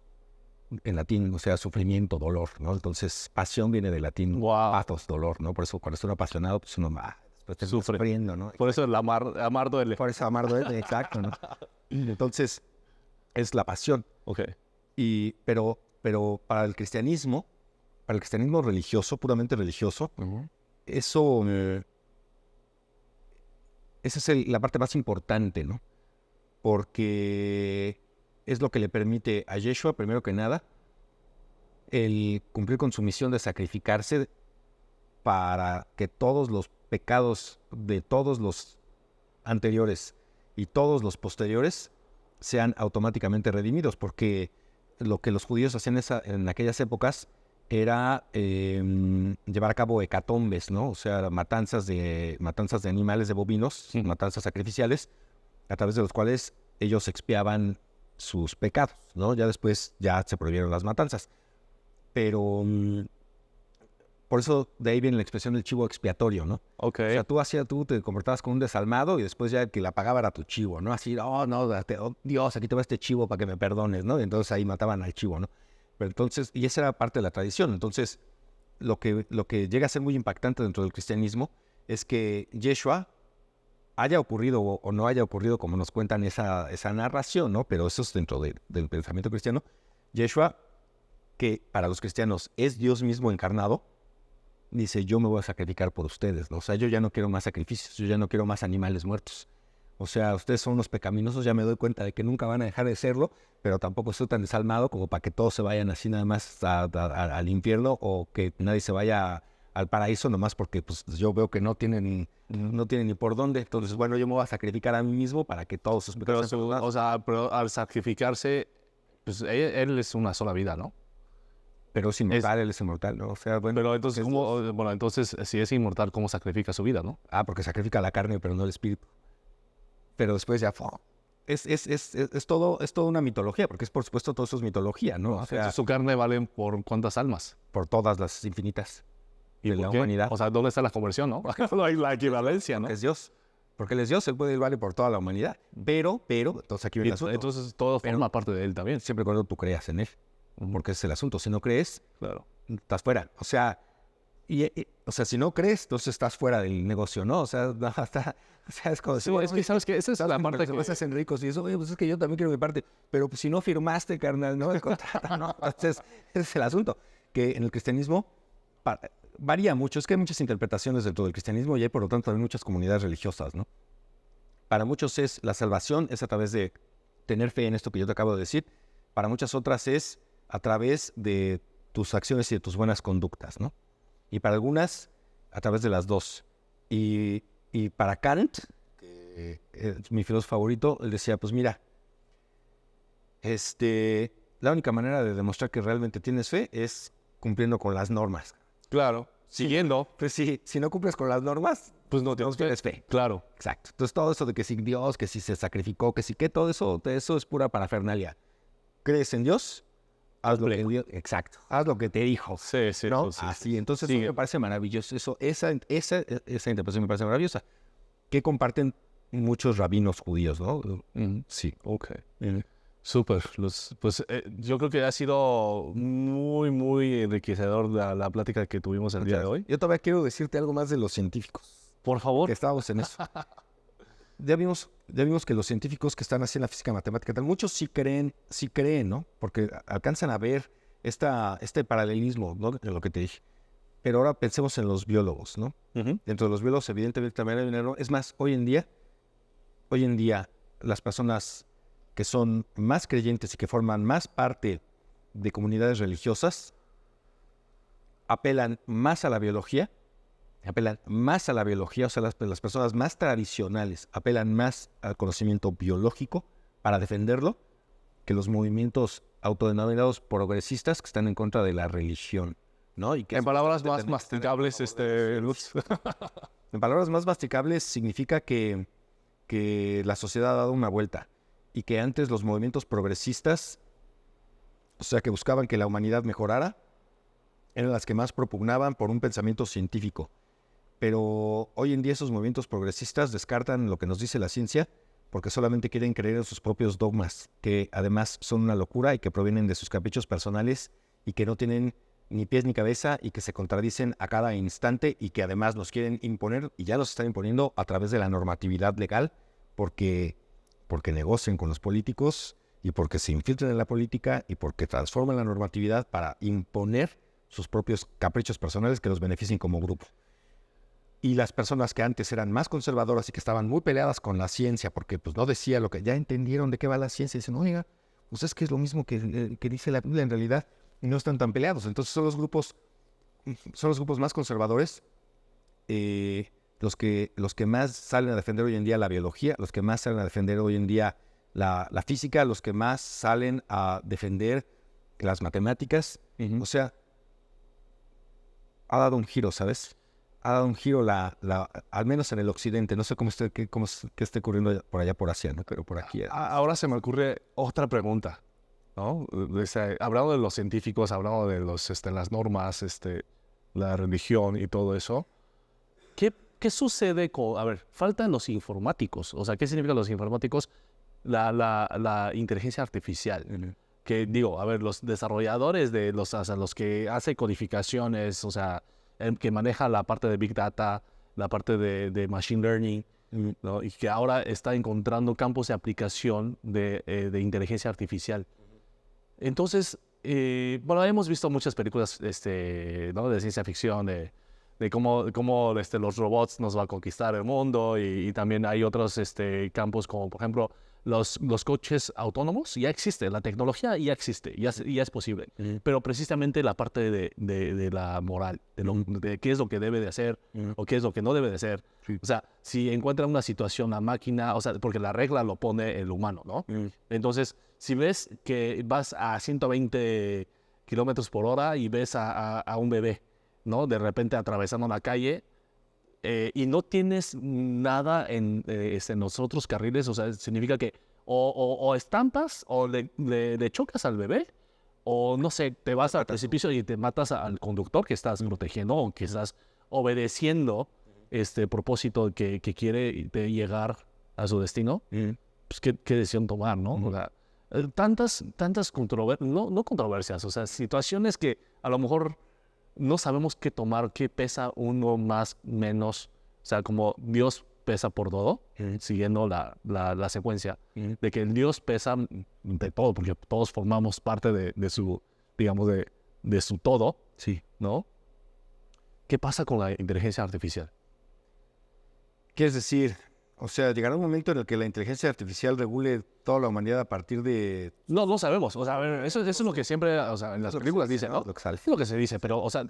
en latín, o sea, sufrimiento, dolor, ¿no? Entonces, pasión viene del latín, pathos, dolor, ¿no? Por eso cuando está uno apasionado, pues uno después te sufre. Sufriendo, ¿no? Por eso el amar duele. Por eso amar duele, exacto, ¿no? Entonces, es la pasión. Okay. Pero para el cristianismo religioso, puramente religioso, eso, esa es la parte más importante, ¿no? Porque es lo que le permite a Yeshua, primero que nada, el cumplir con su misión de sacrificarse para que todos los pecados de todos los anteriores y todos los posteriores sean automáticamente redimidos, porque lo que los judíos hacían en aquellas épocas era llevar a cabo hecatombes, ¿no? O sea, matanzas de animales, de bovinos, matanzas sacrificiales, a través de los cuales ellos expiaban sus pecados, ¿no? Ya después se prohibieron las matanzas. Pero por eso de ahí viene la expresión del chivo expiatorio, ¿no? Okay. O sea, tú te comportabas con un desalmado y después ya el que la pagaba era tu chivo, ¿no? Así, Dios, aquí te va este chivo para que me perdones, ¿no? Y entonces ahí mataban al chivo, ¿no? Pero entonces, y esa era parte de la tradición. Entonces, lo que llega a ser muy impactante dentro del cristianismo es que Yeshua, haya ocurrido o no haya ocurrido, como nos cuentan esa narración, ¿no? Pero eso es dentro del pensamiento cristiano. Yeshua, que para los cristianos es Dios mismo encarnado, dice, yo me voy a sacrificar por ustedes, ¿no? O sea, yo ya no quiero más sacrificios, yo ya no quiero más animales muertos. O sea, ustedes son unos pecaminosos, ya me doy cuenta de que nunca van a dejar de serlo, pero tampoco estoy tan desalmado como para que todos se vayan así nada más al infierno, o que nadie se vaya al paraíso nomás porque pues yo veo que no tienen ni por dónde. Entonces, bueno, yo me voy a sacrificar a mí mismo para que todos sus pecados sean perdonados. O sea, pero al sacrificarse, pues él es una sola vida, ¿no? Pero es inmortal, él es inmortal, ¿no? O sea, bueno. Pero entonces, entonces, si es inmortal, ¿cómo sacrifica su vida, no? Porque sacrifica la carne, pero no el espíritu. Pero después ya... Es todo una mitología, porque por supuesto todo eso es mitología, ¿no? O sea, su carne vale por ¿cuántas almas? Por todas las infinitas. ¿Y de por la qué? humanidad. O sea, ¿dónde está la conversión, no? No hay la equivalencia, ¿no? Es Dios. Porque Él es Dios, Él puede ir vale por toda la humanidad. Pero, entonces aquí viene el asunto. Entonces todo forma parte de él también. Siempre cuando tú creas en Él. Porque ese es el asunto. Si no crees, Claro. estás fuera. O sea, si no crees, entonces estás fuera del negocio, ¿no? O sea, es como Sí, es que, ¿sabes qué? Esa es la parte que... se hacen ricos y eso, oye, pues es que yo también quiero mi parte. Pero pues, si no firmaste, carnal, ¿no? El contrato, ¿no? Entonces, ese es el asunto. Que en el cristianismo varía mucho. Es que hay muchas interpretaciones dentro del cristianismo y hay, por lo tanto, también muchas comunidades religiosas, ¿no? Para muchos la salvación es a través de tener fe en esto que yo te acabo de decir. Para muchas otras es a través de tus acciones y de tus buenas conductas, ¿no? Y para algunas, a través de las dos. Y para Kant, que es mi filósofo favorito, él decía, pues mira, la única manera de demostrar que realmente tienes fe es cumpliendo con las normas. Claro. Siguiendo. Pues sí, si no cumples con las normas, Pues no tienes fe. Claro. Exacto. Entonces todo eso de que si Dios, que si se sacrificó, que si que todo eso es pura parafernalia. ¿Crees en Dios? Haz lo que Dios, exacto. Haz lo que te dijo. Sí, ¿no? sí. Así. Entonces Sí. eso me parece maravilloso. Esa interpretación me parece maravillosa. Que comparten muchos rabinos judíos, ¿no? Sí. Ok. Súper. Pues yo creo que ha sido muy, muy enriquecedor la plática que tuvimos el día de hoy. Yo todavía quiero decirte algo más de los científicos. Por favor. Que estábamos en eso. Ya vimos que los científicos que están así en la física matemática, muchos sí creen, ¿no? Porque alcanzan a ver este paralelismo, ¿no? De lo que te dije. Pero ahora pensemos en los biólogos, ¿no? Dentro de los biólogos, evidentemente, también hay un error. Es más, hoy en día, las personas que son más creyentes y que forman más parte de comunidades religiosas apelan más a la biología, o sea, las personas más tradicionales apelan más al conocimiento biológico para defenderlo que los movimientos autodenominados progresistas que están en contra de la religión, ¿no? Y que En palabras más masticables, Luz. En palabras más masticables significa que la sociedad ha dado una vuelta y que antes los movimientos progresistas, o sea, que buscaban que la humanidad mejorara, eran las que más propugnaban por un pensamiento científico. Pero hoy en día esos movimientos progresistas descartan lo que nos dice la ciencia porque solamente quieren creer en sus propios dogmas, que además son una locura y que provienen de sus caprichos personales y que no tienen ni pies ni cabeza y que se contradicen a cada instante y que además nos quieren imponer, y ya los están imponiendo a través de la normatividad legal, porque negocian con los políticos y porque se infiltran en la política y porque transforman la normatividad para imponer sus propios caprichos personales que los beneficien como grupo. Y las personas que antes eran más conservadoras y que estaban muy peleadas con la ciencia porque pues no decía lo que ya entendieron de qué va la ciencia y dicen, oiga, pues es que es lo mismo que dice la Biblia en realidad y no están tan peleados. Entonces son los grupos más conservadores los que más salen a defender hoy en día la biología, los que más salen a defender hoy en día la física, los que más salen a defender las matemáticas. O sea, ha dado un giro, ¿sabes? Ha dado un giro al menos en el occidente. No sé qué esté ocurriendo por allá por Asia, ¿no? Pero por aquí. Ahora se me ocurre otra pregunta, ¿no? Hablando de los científicos, hablando de las normas, la religión y todo eso. ¿Qué sucede con... A ver, faltan los informáticos. O sea, ¿qué significan los informáticos? La inteligencia artificial. Que digo, a ver, los desarrolladores los que hacen codificaciones, o sea, el que maneja la parte de Big Data, la parte de Machine Learning, ¿no? Y que ahora está encontrando campos de aplicación de inteligencia artificial. Entonces, bueno, hemos visto muchas películas ¿no? de ciencia ficción, de cómo los robots nos van a conquistar el mundo y también hay otros campos como, por ejemplo, los coches autónomos. Ya existe, la tecnología ya existe, ya es posible. Pero precisamente la parte de la moral, de qué es lo que debe de hacer o qué es lo que no debe de hacer. O sea, si encuentra una situación la máquina, o sea, porque la regla lo pone el humano, ¿no? Entonces, si ves que vas a 120 kilómetros por hora y ves a un bebé, ¿no? De repente atravesando la calle y no tienes nada en los otros carriles, o sea, significa que o estampas o le chocas al bebé o no sé, te vas al precipicio y te matas al conductor que estás protegiendo o que estás obedeciendo este propósito que quiere de llegar a su destino, pues qué decisión tomar, ¿no? O sea, tantas controversias, no controversias, o sea, situaciones que a lo mejor no sabemos qué tomar, qué pesa uno más, menos, o sea, como Dios pesa por todo, siguiendo la secuencia, de que el Dios pesa de todo, porque todos formamos parte de su, digamos, de su todo, Sí. ¿no? ¿Qué pasa con la inteligencia artificial? ¿Quieres decir? O sea, llegará un momento en el que la inteligencia artificial regule toda la humanidad a partir de... No sabemos, o sea, a ver, eso es lo que siempre, o sea, en las películas dicen, ¿no? Lo que sale. Es lo que se dice, pero, o sea,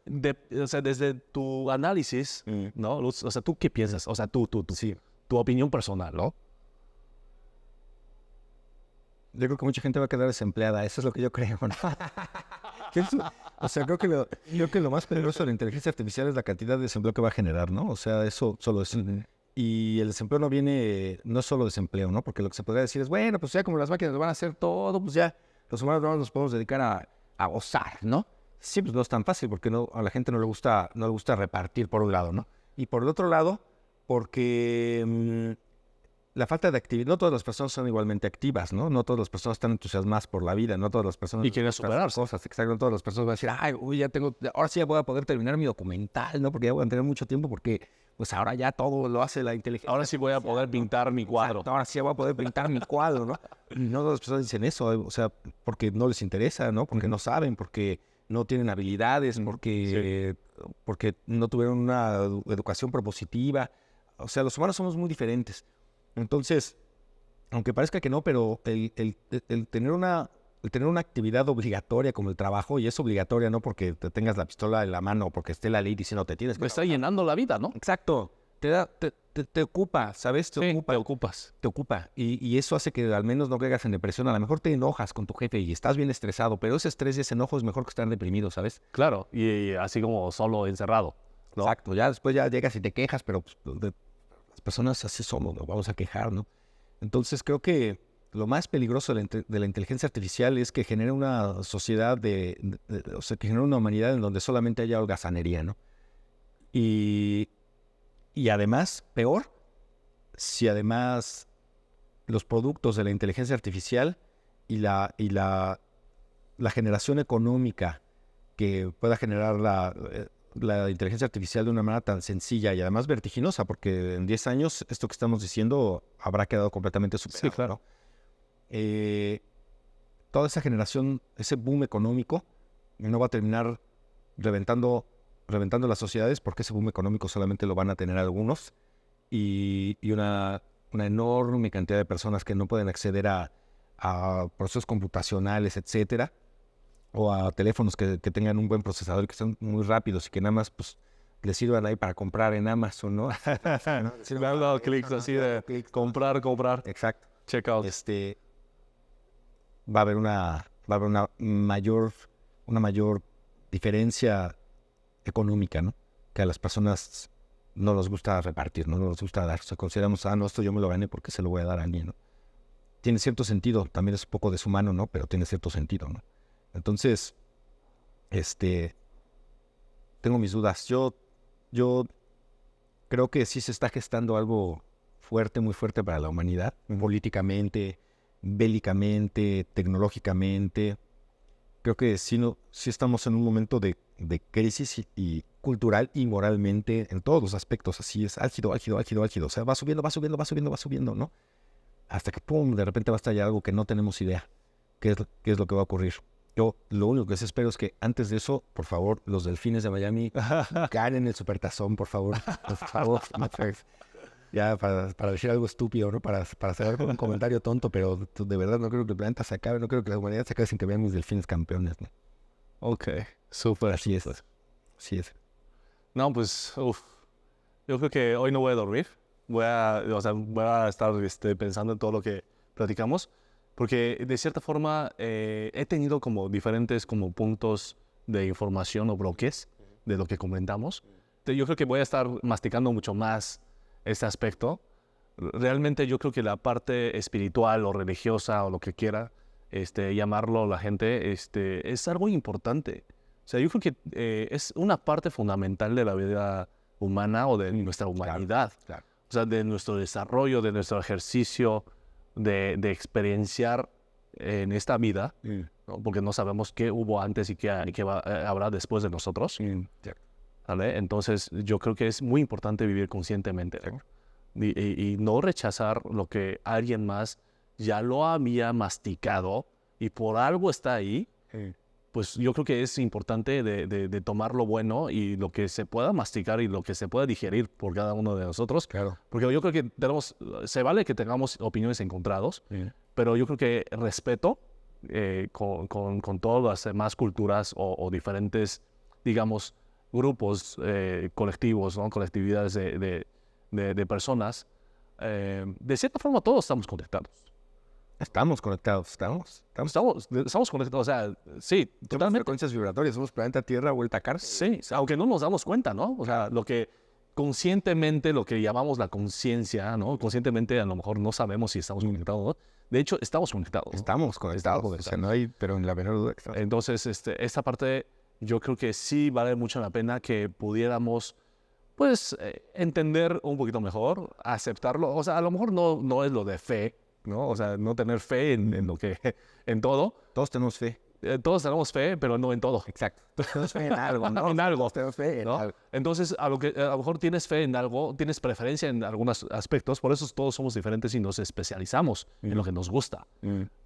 desde tu análisis, ¿no? O sea, ¿tú qué piensas? O sea, Sí. tu opinión personal, ¿no? Yo creo que mucha gente va a quedar desempleada. Eso es lo que yo creo, ¿no? O sea, creo que lo más peligroso de la inteligencia artificial es la cantidad de desempleo que va a generar, ¿no? O sea, eso solo es... Y el desempleo no es solo desempleo, ¿no? Porque lo que se podría decir es, bueno, pues ya como las máquinas lo van a hacer todo, pues ya los humanos no nos podemos dedicar a gozar, ¿no? Sí, pues no es tan fácil porque a la gente no le gusta repartir por un lado, ¿no? Y por el otro lado, porque la falta de actividad, no todas las personas son igualmente activas, ¿no? No todas las personas están entusiasmadas por la vida, no todas las personas... Y quieren superarse. Cosas, exacto, no todas las personas van a decir, ay, uy, ahora sí ya voy a poder terminar mi documental, ¿no? Porque ya voy a tener mucho tiempo porque, pues ahora ya todo lo hace la inteligencia. Ahora sí voy a poder pintar mi cuadro. Exacto, ahora sí ya voy a poder pintar mi cuadro, ¿no? Y no todas las personas dicen eso, o sea, porque no les interesa, ¿no? Porque no saben, porque no tienen habilidades, porque no tuvieron una educación propositiva. O sea, los humanos somos muy diferentes. Entonces, aunque parezca que no, pero el tener una actividad obligatoria como el trabajo, y es obligatoria no porque te tengas la pistola en la mano o porque esté la ley diciendo te tienes que... Me está llenando la vida, ¿no? Exacto. Te ocupa, ¿sabes? Te ocupas. Te ocupa. Y eso hace que al menos no caigas en depresión. A lo mejor te enojas con tu jefe y estás bien estresado, pero ese estrés y ese enojo es mejor que estar deprimido, ¿sabes? Claro, y así como solo encerrado, ¿no? Exacto. Ya después ya llegas y te quejas, pero pues, las personas así somos, nos vamos a quejar, ¿no? Entonces creo que lo más peligroso de la inteligencia artificial es que genere una sociedad o sea, que genere una humanidad en donde solamente haya holgazanería, ¿no? Y además, peor, si además los productos de la inteligencia artificial y la generación económica que pueda generar la inteligencia artificial de una manera tan sencilla y además vertiginosa, porque en 10 años esto que estamos diciendo habrá quedado completamente superado. Sí, claro. Toda esa generación, ese boom económico, no va a terminar reventando las sociedades, porque ese boom económico solamente lo van a tener algunos y una enorme cantidad de personas que no pueden acceder a procesos computacionales, etcétera, o a teléfonos que tengan un buen procesador y que sean muy rápidos y que nada más pues les sirvan ahí para comprar en Amazon, ¿no? Me han dado clics así de comprar. Exacto. Check out. Va a haber una mayor diferencia económica, ¿no? Que a las personas no les gusta repartir, no les gusta dar. O sea, consideramos, no, esto yo me lo gané porque se lo voy a dar a alguien, ¿no? Tiene cierto sentido, también es un poco deshumano, ¿no? Pero tiene cierto sentido, ¿no? Entonces, tengo mis dudas. Yo creo que sí se está gestando algo fuerte, muy fuerte para la humanidad, políticamente, bélicamente, tecnológicamente. Creo que sí estamos en un momento de crisis y cultural y moralmente en todos los aspectos. Así es, álgido. O sea, va subiendo, ¿no? Hasta que, pum, de repente va a estallar algo que no tenemos idea. ¿Qué es lo que va a ocurrir? Yo lo único que espero es que antes de eso, por favor, los Delfines de Miami ganen el Supertazón, por favor. Por favor. Ya para decir algo estúpido, ¿no? Para hacer un comentario tonto, pero de verdad no creo que el planeta se acabe, no creo que la humanidad se acabe sin que vean mis Delfines campeones, ¿no? Ok, súper. Así es. No, pues, yo creo que hoy no voy a dormir. Voy a estar pensando en todo lo que platicamos, porque de cierta forma he tenido como diferentes como puntos de información o bloques de lo que comentamos. Entonces, yo creo que voy a estar masticando mucho más este aspecto. Realmente yo creo que la parte espiritual o religiosa o lo que quiera llamarlo la gente, es algo importante. O sea, yo creo que es una parte fundamental de la vida humana o de nuestra humanidad. Claro. O sea, de nuestro desarrollo, de nuestro ejercicio, de experienciar en esta vida, ¿no? Porque no sabemos qué hubo antes y qué habrá después de nosotros. ¿Vale? Entonces, yo creo que es muy importante vivir conscientemente, ¿no? Y no rechazar lo que alguien más ya lo había masticado y por algo está ahí. Pues yo creo que es importante de tomar lo bueno y lo que se pueda masticar y lo que se pueda digerir por cada uno de nosotros. Claro. Porque yo creo que se vale que tengamos opiniones encontradas, pero yo creo que respeto con todas las demás culturas o diferentes, digamos, grupos, colectivos, ¿no? Colectividades de personas. De cierta forma todos estamos conectados. Estamos conectados, estamos conectados, o sea, sí, somos totalmente. frecuencias vibratorias, somos planeta Tierra vuelta a cárcel. Sí, aunque no nos damos cuenta, ¿no? O sea, lo que conscientemente, lo que llamamos la conciencia, ¿no? Conscientemente a lo mejor no sabemos si estamos conectados, ¿no? De hecho, estamos conectados, ¿no? Estamos conectados. O sea, no hay, pero en la menor duda que estamos. Entonces, esta parte yo creo que sí vale mucho la pena que pudiéramos, pues, entender un poquito mejor, aceptarlo. O sea, a lo mejor no es lo de fe, ¿no? O sea, no tener fe en todo. Todos tenemos fe. Todos tenemos fe, pero no en todo. Exacto. Tenemos fe en algo, ¿no? En algo. Todos tenemos fe en ¿no? algo. Entonces, a lo mejor tienes fe en algo, tienes preferencia en algunos aspectos, por eso todos somos diferentes y nos especializamos en lo que nos gusta.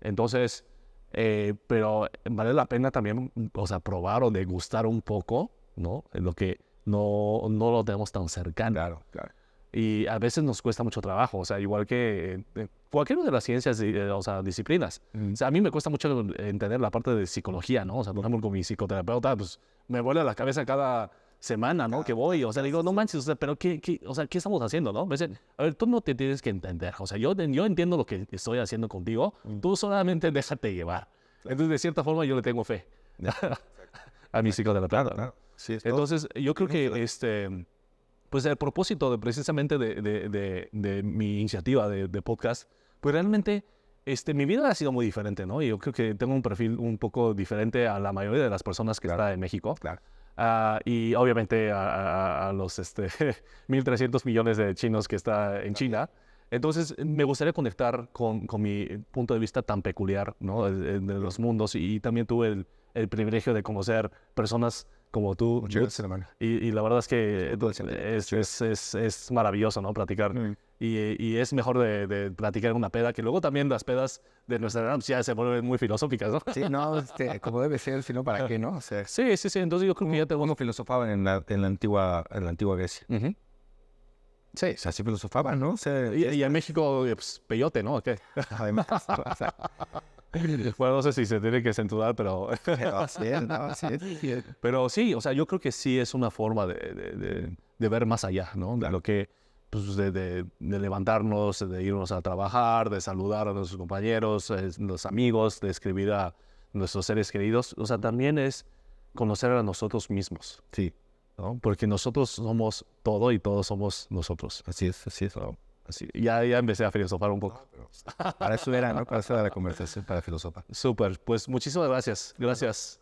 Entonces, pero vale la pena también, o sea, probar o degustar un poco, ¿no? En lo que no lo tenemos tan cercano. Claro, claro. Y a veces nos cuesta mucho trabajo, o sea, igual que cualquiera de las ciencias, o sea, disciplinas. O sea, a mí me cuesta mucho entender la parte de psicología, ¿no? O sea, por ejemplo, con mi psicoterapeuta, pues me vuela la cabeza cada semana, ¿no? Que voy, o sea, digo, no manches, o sea, pero ¿qué estamos haciendo, no? Me dicen, a ver, tú no te tienes que entender, o sea, yo entiendo lo que estoy haciendo contigo, tú solamente déjate llevar. Entonces, de cierta forma, yo le tengo fe a mi psicoterapeuta. Claro. Sí, entonces, yo creo que pues el propósito precisamente de mi iniciativa de podcast, pues realmente mi vida ha sido muy diferente, ¿no? Y yo creo que tengo un perfil un poco diferente a la mayoría de las personas que están en México. Claro. Y obviamente a los 1.300 millones de chinos que está en China. Entonces, me gustaría conectar con mi punto de vista tan peculiar, ¿no? De los mundos. Y también tuve el privilegio de conocer personas como tú, y la verdad es que es maravilloso, ¿no? Platicar. Y es mejor de platicar en una peda, que luego también las pedas de nuestra edad ya se vuelven muy filosóficas, ¿no? Sí, no, como debe ser, si no, ¿para qué, no? O sea, sí, entonces yo creo que ya te... Uno filosofaba en la antigua Grecia. Sí, o sea, sí filosofaban, ¿no? O sea, y en México, pues, peyote, ¿no? ¿Qué? Además, o sea, bueno, no sé si se tiene que censurar, pero... Pero sí, o sea, yo creo que sí es una forma de ver más allá, ¿no? De lo que, pues, de levantarnos, de irnos a trabajar, de saludar a nuestros compañeros, los amigos, de escribir a nuestros seres queridos. O sea, también es conocer a nosotros mismos. Sí. ¿No? Porque nosotros somos todo y todos somos nosotros. Así es. ¿No? Así, ya empecé a filosofar un poco. Para eso era, ¿no? Para eso era la conversación, para filosofar. Súper, pues muchísimas gracias. Gracias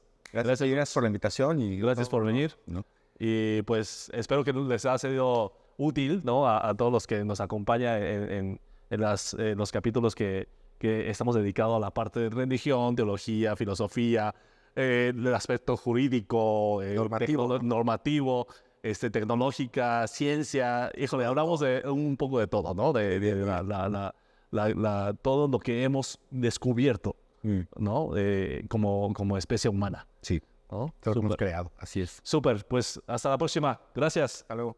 por la invitación y gracias por venir. ¿No? Y pues espero que les haya sido útil, ¿no? A todos los que nos acompañan en los capítulos que estamos dedicados a la parte de religión, teología, filosofía, el aspecto jurídico, normativo, tecnológica, ciencia. Híjole, hablamos de un poco de todo, ¿no? Todo lo que hemos descubierto, ¿no? Como especie humana. Sí. ¿No? Todo lo que hemos creado. Así es. Súper, pues hasta la próxima. Gracias. Hasta luego.